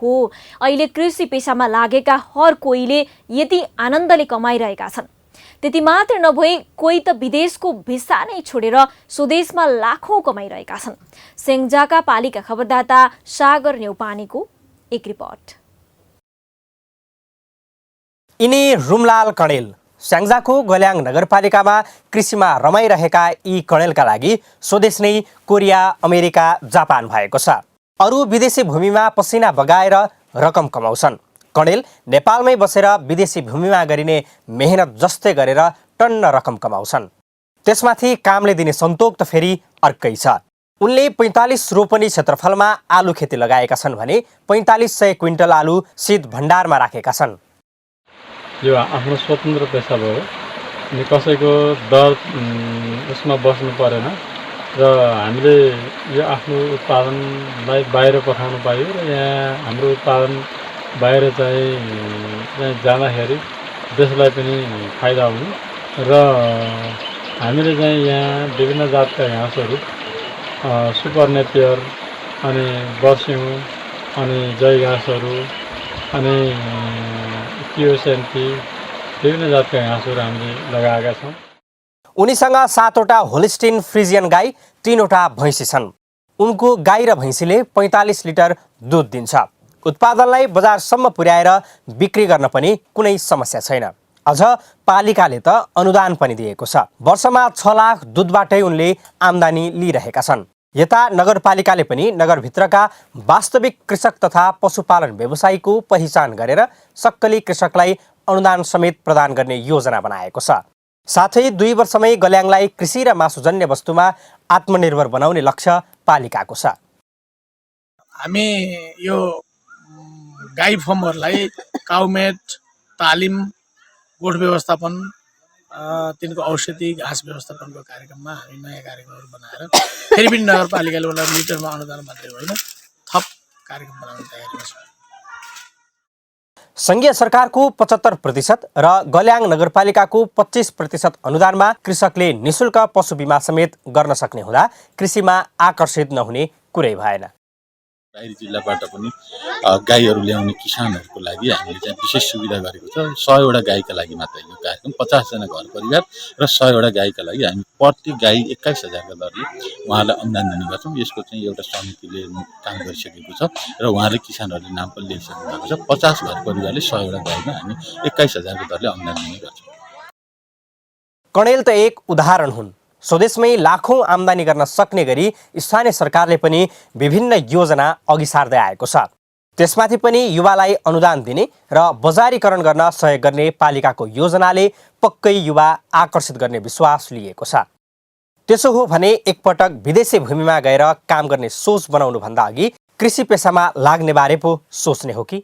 हो, अहिले कृषि पेसामा लागेका हर कोहीले यति आनन्दले कमाइरहेका छन्। त्यति मात्र नभई कोही त विदेशको भिसा नै छोडेर स्वदेशमा लाखौं कमाइरहेका छन्। स्याङ्जाका पालिका खबरदाता सागर नेउपानेको एक रिपोर्ट। यिनी रुमलाल कणेल स्याङ्जाको गल्याङ नगरपालिकामा कृषिमा रमाइरहेका यी कणेलका लागि स्वदेश नै कोरिया, अमेरिका, जापान भएको छ। अरू विदेशी भूमिमा पसिना बगाएर रकम कमाउँछन्। कणेल नेपालमै बसेर विदेशी भूमिमा गरिने मेहनत जस्तै गरेर टन्न रकम कमाउँछन्। त्यसमाथि कामले दिने सन्तोक त फेरि अर्कै छ। उनले 45 रोपनी क्षेत्रफलमा आलु खेती लगाएका छन् भने 4500 क्विन्टल आलु शीत भण्डारमा राखेका छन्। यो आफ्नो स्वतन्त्र पेसा भयो, अनि कसैको दर उसमा बस्नु परेन र हामीले यो आफ्नो उत्पादनलाई बाहिर पठाउनु पायो र यहाँ हाम्रो उत्पादन बाहिर चाहिँ जाँदाखेरि देशलाई पनि फाइदा हुने र हामीले चाहिँ यहाँ विभिन्न जातका घाँसहरू सुपर नेपियर अनि बर्स्यौँ अनि जय घाँसहरू अनि कियोसेन्टी विभिन्न जातका घाँसहरू हामीले लगाएका छौँ। उनीसँग 7वटा होलिस्टिन फ्रिजियन गाई, 3वटा भैँसी छन्। उनको गाई र भैँसीले 45 लिटर दुध दिन्छ। उत्पादनलाई बजारसम्म पुर्याएर बिक्री गर्न पनि कुनै समस्या छैन। अझ पालिकाले त अनुदान पनि दिएको छ। वर्षमा 6 लाख दुधबाटै उनले आम्दानी लिइरहेका छन्। यता नगरपालिकाले पनि नगरभित्रका वास्तविक कृषक तथा पशुपालन व्यवसायीको पहिचान गरेर सक्कली कृषकलाई अनुदान समेत प्रदान गर्ने योजना बनाएको छ। साथै 2 वर्षमै गल्याङलाई कृषि र मासुजन्य वस्तुमा आत्मनिर्भर बनाउने लक्ष्य पालिकाको छ। हामी यो गाई फर्महरूलाई काउमेट, तालिम, गोठ व्यवस्थापन, तिनको औषधि घाँस व्यवस्थापनको कार्यक्रममा हामी नयाँ कार्यक्रमहरू बनाएर फेरि पनि नगरपालिकाले एउटा मिटरमा अनुदान मात्रै होइन थप कार्यक्रम बनाउने तयारीमा छ। संघीय सरकारको 75% र गल्याङ नगरपालिकाको 25% अनुदानमा कृषकले निशुल्क पशु बिमा समेत गर्न सक्ने हुँदा कृषिमा आकर्षित नहुने कुरै भएन। बाहिरी जिल्लाबाट पनि गाईहरू ल्याउने किसानहरूको लागि हामीले चाहिँ विशेष सुविधा गरेको छ। 100वटा गाईका लागि मात्र यो कार्यक्रम, 50 जना घर परिवार र 100वटा गाईका लागि हामी प्रति गाई 21,000 का दरले उहाँलाई अनुदान दिने गर्छौँ। यसको चाहिँ एउटा समितिले काम गरिसकेको छ र उहाँले किसानहरूले नाम पनि ल्याइसक्नु भएको छ। 50 घर परिवारले 100वटा गाईमा हामी 21,000 का दरले अनुदान दिने गर्छौँ। कणेल त एक उदाहरण हुन्। स्वदेशमै लाखौं आम्दानी गर्न सक्ने गरी स्थानीय सरकारले पनि विभिन्न योजना अघि सार्दै आएको छ। त्यसमाथि पनि युवालाई अनुदान दिने र बजारीकरण गर्न सहयोग गर्ने पालिकाको योजनाले पक्कै युवा आकर्षित गर्ने विश्वास लिएको छ। त्यसो हो भने एकपटक विदेशी भूमिमा गएर काम गर्ने सोच बनाउनु भन्दा अघि कृषि पेसामा लाग्ने बारे पो सोच्ने हो कि?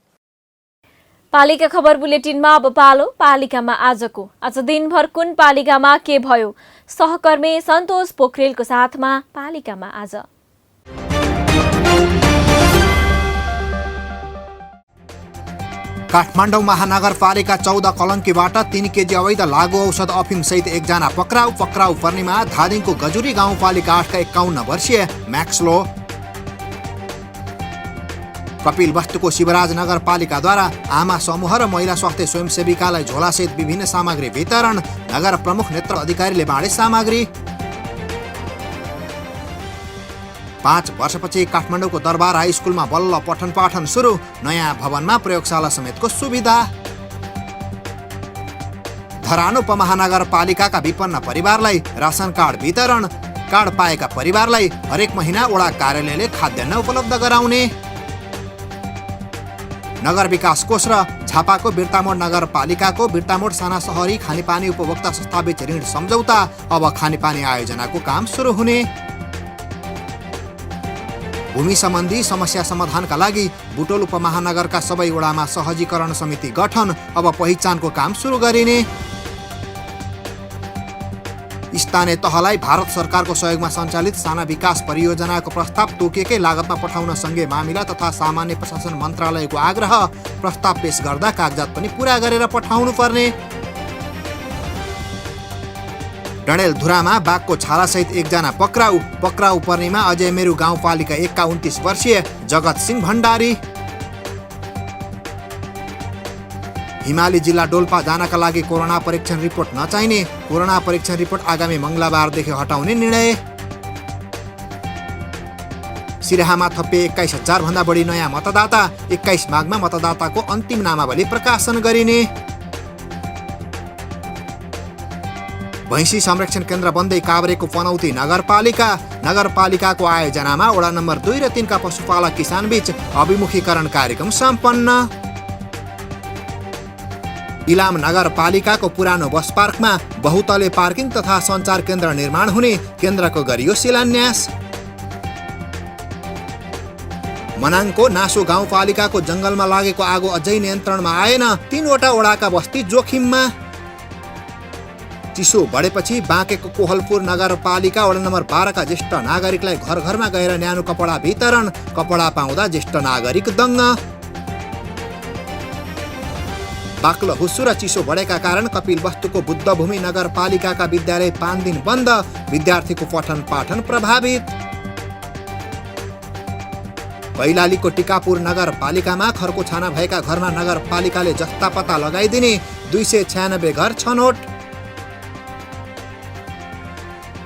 पालिका खबर बुलेटिनमा अब पालो पालिकामा आजको। आज दिनभर कुन पालिकामा के भयो? सहकर्मी सन्तोष पोखरेलको साथमा पालिकामा आज। काठमाडौँ महानगरपालिका 14 कलङ्कीबाट 3 केजी अवैध लागु औषध अफिम सहित एकजना पक्राउ पर्नेमा धादिङको गजुरी गाउँपालिका 8 का 51 वर्षीय म्याक्सलो। कपिलवस्तुको शिवराज नगरपालिकाद्वारा आमा समूह र महिला स्वास्थ्य स्वयंसेविकालाई झोलासहित विभिन्न सामग्री वितरण। नगर प्रमुख नेत्र अधिकारीले बाँडे सामग्री। 5 वर्षपछि काठमाडौँको दरबार हाई स्कुलमा बल्ल पठन पाठन सुरु। नयाँ भवनमा प्रयोगशाला समेतको सुविधा। धरान उपमहानगरपालिकाका विपन्न परिवारलाई रासन कार्ड वितरण। कार्ड पाएका परिवारलाई हरेक महिना वडा कार्यालयले खाद्यान्न उपलब्ध गराउने। नगर विकास कोष र झापाको बिर्तामोड नगरपालिकाको बिर्तामोड साना सहरी खानेपानी उपभोक्ता संस्थाबीच ऋण सम्झौता। अब खानेपानी आयोजनाको काम सुरु हुने। भूमि सम्बन्धी समस्या समाधानका लागि बुटोल उपमहानगरका सबै वडामा सहजीकरण समिति गठन। अब पहिचानको काम सुरु गरिने। स्थानीय तहलाई भारत सरकारको सहयोगमा सञ्चालित साना विकास परियोजनाको प्रस्ताव तोकिएकै लागतमा पठाउन संघीय मामिला तथा सामान्य प्रशासन मन्त्रालयको आग्रह। प्रस्ताव पेश गर्दा कागजात पनि पूरा गरेर पठाउनु पर्ने। डडेलधुरामा बाघको छालासहित एकजना पक्राउ पर्नेमा अजय मेरु गाउँपालिका 1 का 29 वर्षीय जगत सिंह भण्डारी। हिमाली जिल्ला डोल्पा जानका लागि कोरोना परीक्षण रिपोर्ट नचाहिने। कोरोना परीक्षण रिपोर्ट आगामी मंगलबारदेखि हटाउने निर्णय। सिराहामा थपिए 21,000 भन्दा बढी नयाँ मतदाता। 21 माघमा मतदाताको अन्तिम नामावली प्रकाशन गरिने। भैँसी संरक्षण केन्द्र बन्दै काभ्रेको पनौती नगरपालिकाको आयोजनामा वडा नम्बर 2 र 3 का पशुपालक किसान बीच अभिमुखीकरण कार्यक्रम सम्पन्न। इलाम नगरपालिकाको पुरानो बस पार्कमा बहुतले पार्किङ तथा सञ्चार केन्द्र निर्माण हुने। केन्द्रको गरियो शिलान्यास। मनाङको नासो गाउँपालिकाको जंगलमा लागेको आगो अझै नियन्त्रणमा आएन। 3 वटा वडाका बस्ती जोखिममा। चिसो बढेपछि बाँकेको कोहलपुर नगरपालिका वडा नम्बर 12 का ज्येष्ठ नागरिकलाई घर घरमा गएर न्यानो कपडा वितरण। कपडा पाउँदा ज्येष्ठ नागरिक दङ्ग। बाक्लो हुस्सु र चिसो बढेका कारण कपिलवस्तुको बुद्धभूमि नगरपालिकाका विद्यालय 5 दिन बन्द। विद्यार्थीको पठन पाठन प्रभावित। बैलालीको टिकापुर नगरपालिकामा खरको छाना भएका घरमा नगरपालिकाले जस्ता पत्ता लगाइदिने। 296 घर छनौट।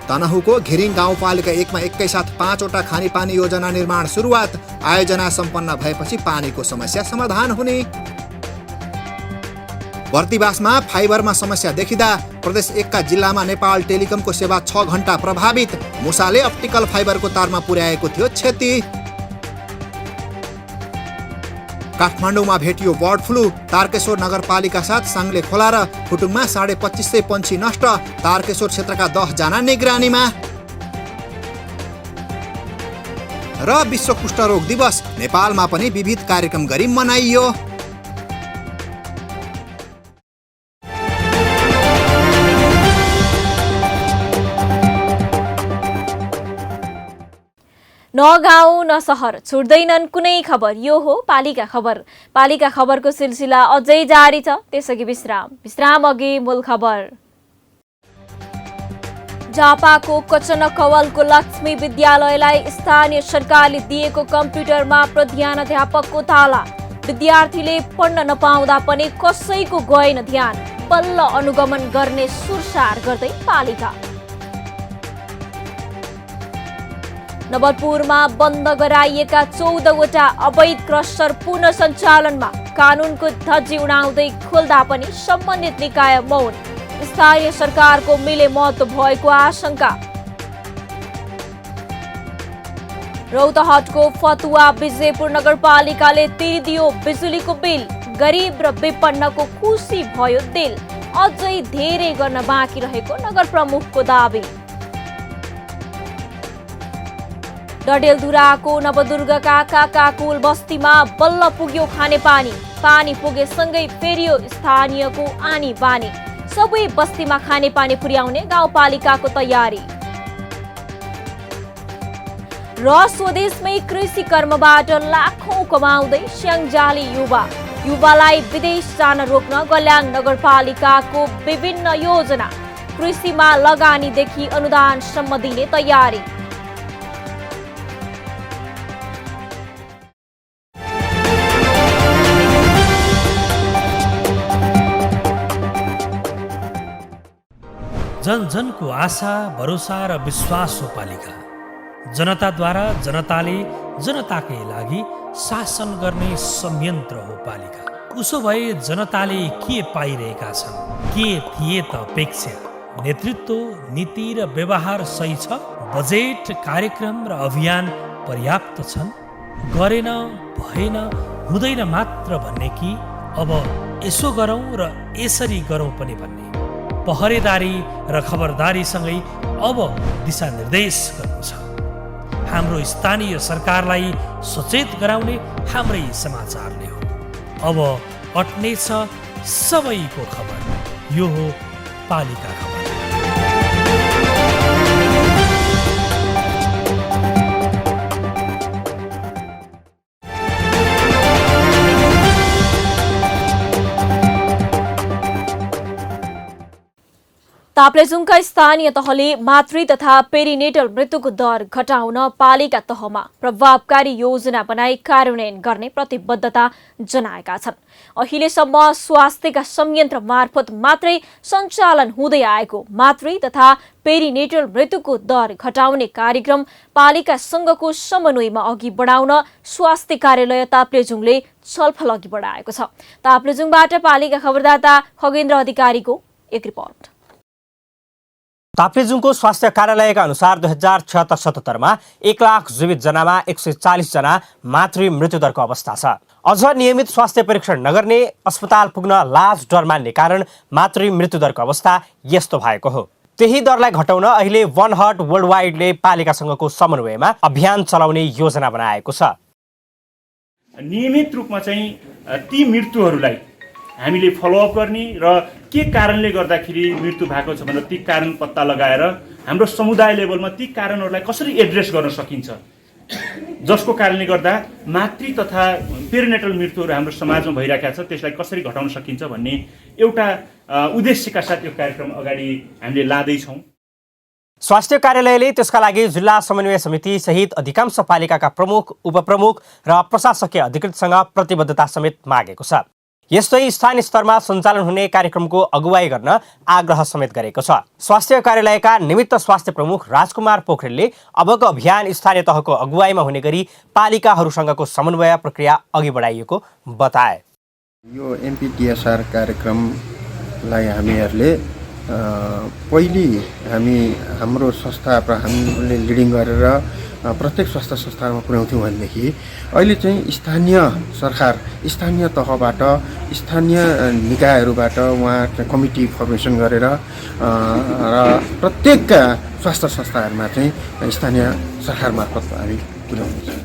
तनहुँको घिरिङ गाउँपालिका 1 मा एकैसाथ 5 वटा खानेपानी योजना निर्माण सुरुवात, आयोजना सम्पन्न भएपछि पानीको समस्या समाधान हुने। बर्दिवासमा फाइबरमा समस्या देखिँदा प्रदेश 1 का जिल्लामा नेपाल टेलिकमको सेवा 6 घण्टा प्रभावित, मुसाले अप्टिकल फाइबरको तारमा पुर्याएको थियो क्षति। काठमाडौँमा भेटियो बर्ड फ्लू, तारकेश्वर नगरपालिका साथ साङ्ले खोला र फुटुङमा 2500 पन्छी नष्ट, तारकेश्वर क्षेत्रका 10 जना निगरानीमा। र विश्व कुष्ठरोग दिवस नेपालमा पनि विविध कार्यक्रम गरी मनाइयो। न गाउँ न सहर छुट्दैनन् कुनै खबर, यो हो पालिका खबर। पालिका खबरको सिलसिला अझै जारी छ, त्यसअघि विश्राम अघि मूल खबर। झापाको कचनकवलको लक्ष्मी विद्यालयलाई स्थानीय सरकारले दिएको कम्प्युटरमा प्रधानाध्यापकको ताला, विद्यार्थीले पढ्न नपाउँदा पनि कसैको गएन ध्यान, बल्ल अनुगमन गर्ने सुरसार गर्दै पालिका। नवलपुरमा बन्द गराइएका 14 वटा अवैध क्रसर पुनः सञ्चालनमा, कानुनको धज्जी उडाउँदै खोल्दा पनि सम्बन्धित निकाय मौन, स्थानीय सरकारको मिले महत्व भएको आशंका। रौतहटको फतुवा विजयपुर नगरपालिकाले तिरिदियो बिजुलीको बिल, गरिब र विपन्नको खुसी भयो दिल, अझै धेरै गर्न बाँकी रहेको नगर प्रमुखको दावी। डडेलधुराको नवदुर्गका काकाकुल बस्तीमा बल्ल पुग्यो खानेपानी, पानी पुगेसँगै फेरियो स्थानीयको आनी बानी, सबै बस्तीमा खानेपानी पुर्याउने गाउँपालिकाको तयारी। र स्वदेशमै कृषि कर्मबाट लाखौं कमाउँदै स्याङ्जाली युवालाई विदेश जान रोक्न गल्याङ नगरपालिकाको विभिन्न योजना, कृषिमा लगानीदेखि अनुदानसम्म दिने तयारी। जन जनको आशा, भरोसा र विश्वास हो पालिका। जनताद्वारा जनताले जनताकै लागि शासन गर्ने संयन्त्र हो पालिका। उसो भए जनताले के पाइरहेका छन्, के थिए त अपेक्षा? नेतृत्व, नीति र व्यवहार सही छ? बजेट, कार्यक्रम र अभियान पर्याप्त छन्? गरेन, भएन, हुँदैन मात्र भन्ने कि अब यसो गरौँ र यसरी गरौँ पनि भन्ने? पहरेदारी र खबरदारीसँगै अब दिशानिर्देश गर्नु छ। हाम्रो स्थानीय सरकारलाई सचेत गराउने हाम्रै समाचारले हो। अब अट्नेछ सबैको खबर, यो हो पालिका खबर। ताप्लेजुङका स्थानीय तहले मातृ तथा पेरिनेटल मृत्युको दर घटाउन पालिका तहमा प्रभावकारी योजना बनाई कार्यान्वयन गर्ने प्रतिबद्धता जनाएका छन्। अहिलेसम्म स्वास्थ्यका संयन्त्र मार्फत मात्रै सञ्चालन हुँदै आएको मातृ तथा पेरिनेटल मृत्युको दर घटाउने कार्यक्रम पालिकासँगको समन्वयमा अघि बढाउन स्वास्थ्य कार्यालय ताप्लेजुङले छलफल अघि बढाएको छ। ताप्लेजुङबाट पालिका खबरदाता खगेन्द्र अधिकारीको एक रिपोर्ट। ताप्लेजुङको स्वास्थ्य कार्यालयका अनुसार 2076-77 मा 1 लाख जीवित जनामा 140 जना मातृ मृत्युदरको अवस्था छ। अझ नियमित स्वास्थ्य परीक्षण नगर्ने, अस्पताल पुग्न लाज डर मान्ने कारण मातृ मृत्युदरको अवस्था यस्तो भएको हो। त्यही दरलाई घटाउन अहिले वन हार्ट वर्ल्ड वाइडले पालिकासँगको समन्वयमा अभियान चलाउने योजना बनाएको छ। नियमित रूपमा चाहिँ ती मृत्युहरूलाई हामीले फलोअप गर्ने र के कारणले गर्दाखेरि मृत्यु भएको छ भनेर ती कारण पत्ता लगाएर हाम्रो समुदाय लेभलमा ती कारणहरूलाई कसरी एड्रेस गर्न सकिन्छ, जसको कारणले गर्दा मातृ तथा पेरिनेटल मृत्युहरू हाम्रो समाजमा भइरहेका छ, त्यसलाई कसरी घटाउन सकिन्छ भन्ने एउटा उद्देश्यका साथ यो कार्यक्रम अगाडि हामीले लाँदैछौँ। स्वास्थ्य कार्यालयले त्यसका लागि जिल्ला समन्वय समिति सहित अधिकांश पालिकाका प्रमुख, उपप्रमुख र प्रशासकीय अधिकृतसँग प्रतिबद्धता समेत मागेको छ। यस्तै स्थानीय स्तरमा सञ्चालन हुने कार्यक्रमको अगुवाई गर्न आग्रह समेत गरेको छ। स्वास्थ्य कार्यालयका निमित्त स्वास्थ्य प्रमुख राजकुमार पोखरेलले अबको अभियान स्थानीय तहको अगुवाईमा हुने गरी पालिकाहरूसँगको समन्वय प्रक्रिया अघि बढाइएको बताए। यो एमपिडिएसआर कार्यक्रमलाई हामीहरूले पहिले हाम्रो संस्था हामीले लिडिङ गरेर प्रत्येक स्वास्थ्य संस्थामा पुर्याउँथ्यौँ भनेदेखि अहिले चाहिँ स्थानीय सरकार, स्थानीय तहबाट, स्थानीय निकायहरूबाट उहाँ कमिटी फर्मेसन गरेर र प्रत्येक स्वास्थ्य संस्थाहरूमा चाहिँ स्थानीय सरकार मार्फत हामी पुर्याउँदैछौँ।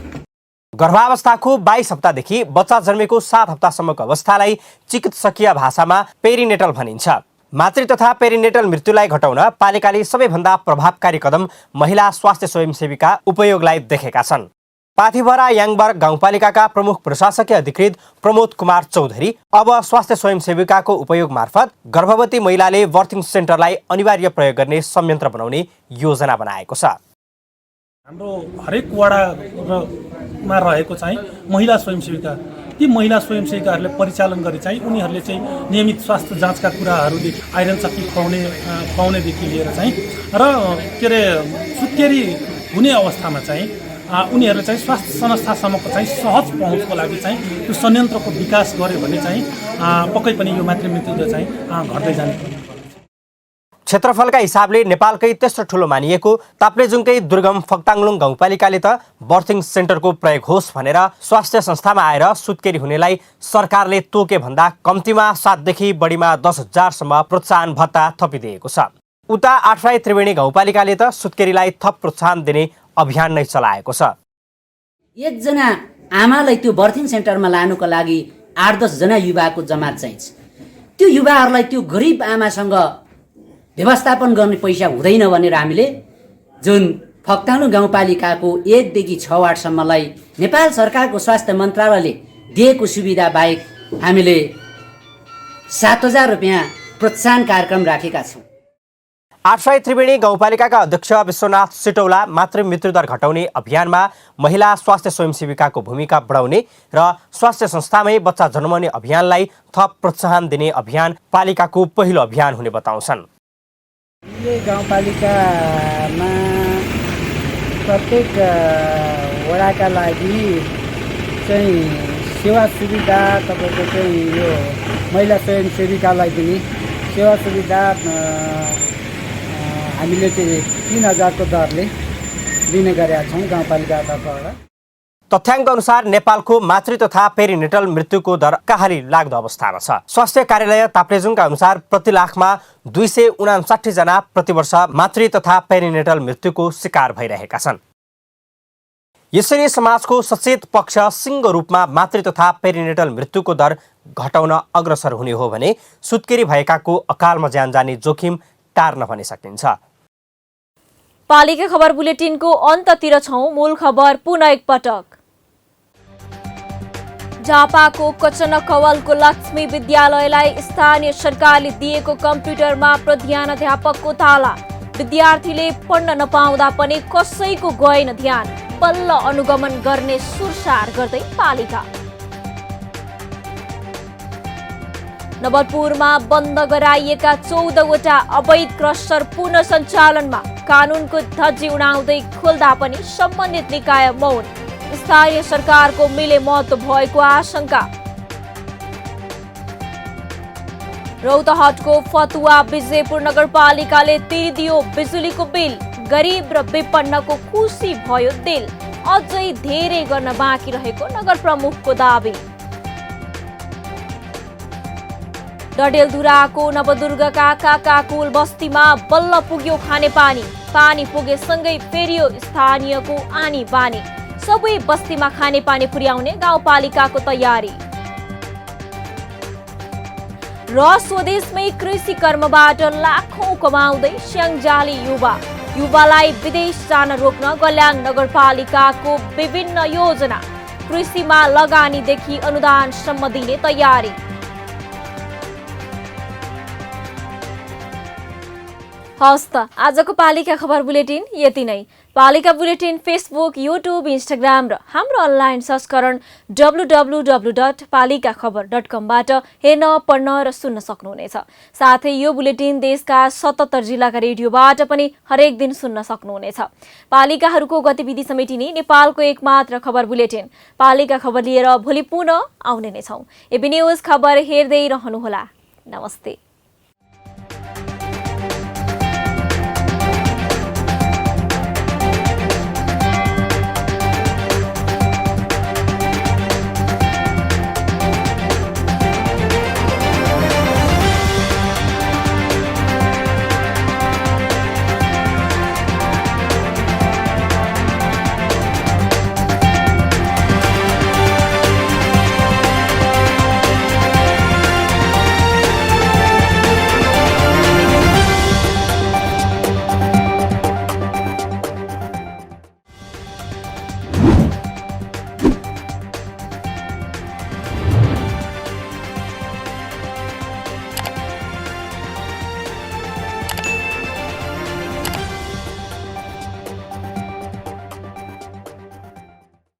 गर्भावस्थाको 22 हप्तादेखि बच्चा जन्मेको 7 हप्तासम्मको अवस्थालाई चिकित्सकीय भाषामा पेरिनेटल भनिन्छ। मातृ तथा पेरिनेटल मृत्युलाई घटाउन पालिकाले सबैभन्दा प्रभावकारी कदम महिला स्वास्थ्य स्वयंसेवीका उपयोगलाई देखेका छन्। पाथिभरा याङबर गाउँपालिकाका प्रमुख प्रशासकीय अधिकृत प्रमोद कुमार चौधरी अब स्वास्थ्य स्वयंसेविकाको उपयोग मार्फत गर्भवती महिलाले बर्थिङ सेन्टरलाई अनिवार्य प्रयोग गर्ने संयन्त्र बनाउने योजना बनाएको छ। हाम्रो हरेक वडामा रहेको चाहिँ महिला स्वयंसेविका, ती महिला स्वयंसेविकाहरूले परिचालन गरी चाहिँ उनीहरूले चाहिँ नियमित स्वास्थ्य जाँचका कुराहरूदेखि आइरन चक्की खुवाउनेदेखि लिएर चाहिँ र के अरे सुत्केरी हुने अवस्थामा चाहिँ उनीहरूले चाहिँ स्वास्थ्य संस्थासम्मको चाहिँ सहज पहुँचको लागि चाहिँ त्यो संयन्त्रको विकास गर्यो भने चाहिँ पक्कै पनि यो मातृमृत्यु चाहिँ घट्दै जाने। क्षेत्रफलका हिसाबले नेपालकै तेस्रो ठुलो मानिएको ताप्लेजुङकै दुर्गम फक्ताङलुङ गाउँपालिकाले त बर्थिङ सेन्टरको प्रयोग होस् भनेर स्वास्थ्य संस्थामा आएर सुत्केरी हुनेलाई सरकारले तोके भन्दा कम्तीमा 7 देखि बढीमा 10,000 सम्म प्रोत्साहन भत्ता थपिदिएको छ। उता 8 त्रिवेणी गाउँपालिकाले त सुत्केरीलाई थप प्रोत्साहन दिने अभियान नै चलाएको छ। एकजना आमालाई त्यो बर्थिङ सेन्टरमा लानुको लागि 8-10 जना युवाको जमात चाहिन्छ। त्यो युवाहरूलाई त्यो गरिब आमासँग व्यवस्थापन गर्ने पैसा हुँदैन भनेर हामीले जुन फक्ताङलुङ गाउँपालिकाको 1 देखि 6 वार्डसम्मलाई नेपाल सरकारको स्वास्थ्य मन्त्रालयले दिएको सुविधा बाहेक हामीले 7,000 रुपियाँ प्रोत्साहन कार्यक्रम राखेका छौँ। 8 त्रिवेणी गाउँपालिकाका अध्यक्ष विश्वनाथ सिटौला मातृ मृत्युदर घटाउने अभियानमा महिला स्वास्थ्य स्वयंसेविकाको भूमिका बढाउने र स्वास्थ्य संस्थामै बच्चा जन्माउने अभियानलाई थप प्रोत्साहन दिने अभियान पालिकाको पहिलो अभियान हुने बताउँछन्। यो गाउँपालिकामा प्रत्येक वडाका लागि चाहिँ सेवा सुविधा तपाईँको चाहिँ यो महिला स्वयंसेविकालाई पनि सेवा सुविधा हामीले चाहिँ 3,000 को दरले दिने गरेका छौँ गाउँपालिका तर्फबाट। तथ्याङ्क अनुसार नेपालको मातृ तथा पेरिनेटल मृत्युको दर कहाली लाग्दो अवस्थामा छ। स्वास्थ्य कार्यालय ताप्लेजुङका अनुसार प्रति लाखमा 259 जना प्रतिवर्ष मातृ तथा पेरिनेटल मृत्युको शिकार भइरहेका छन्। यसरी समाजको सचेत पक्ष सिङ्गो रूपमा मातृ तथा पेरिनेटल मृत्युको दर घटाउन अग्रसर हुने हो भने सुत्केरी भएकाको अकालमा ज्यान जाने जोखिम टार्न पनि सकिन्छ। पालिका खबर बुलेटिनको अन्ततिर छौं। मूल खबर पुनः एकपटक। झापाको कचन कवलको लक्ष्मी विद्यालयलाई स्थानीय सरकारले दिएको कम्प्युटरमा प्रधानाध्यापकको ताला। विद्यार्थीले पढ्न नपाउँदा पनि कसैको गएन ध्यान। बल्ल अनुगमन गर्ने सुरसार गर्दै पालिका। नवलपुरमा बन्द गराइएका 14वटा अवैध क्रसर पुनः सञ्चालनमा। कानुनको धज्जी उडाउँदै खोल्दा पनि सम्बन्धित निकाय मौन। स्थानीय सरकारको मिले महत्व भएको आशंका। रौतहटको फतुवा विजयपुर नगरपालिकाले तिरिदियो बिजुलीको बिल। गरिब र विपन्नको खुसी भयो दिल। अझै धेरै गर्न बाँकी रहेको नगर प्रमुखको दावी। डडेलधुराको नवदुर्गका काकाकुल बस्तीमा बल्ल पुग्यो खानेपानी। पानी पुगेसँगै फेरियो स्थानीयको आनी बानी। सबै बस्तीमा खानेपानी पुर्याउने गाउँपालिकाको तयारी। र स्वदेशमै कृषि कर्मबाट लाखौं कमाउँदै स्याङ्जाली युवालाई विदेश जान रोक्न गल्याङ नगरपालिकाको विभिन्न योजना। कृषिमा लगानीदेखि अनुदानसम्म दिने तयारी। हवस् त आजको पालिका खबर बुलेटिन यति नै। पालिका बुलेटिन फेसबुक, युट्युब, इन्स्टाग्राम र हाम्रो अनलाइन संस्करण www.palikakhbar.com बाट हेर्न, पढ्न र सुन्न सक्नुहुनेछ। साथै यो बुलेटिन देशका 77 जिल्लाका रेडियोबाट पनि हरेक दिन सुन्न सक्नुहुनेछ। पालिकाहरूको गतिविधि समेटिने नेपालको एकमात्र खबर बुलेटिन पालिका खबर लिएर भोलि पुनः आउने नै छौँ। एबी न्यूज खबर हेर्दै रहनुहोला। नमस्ते।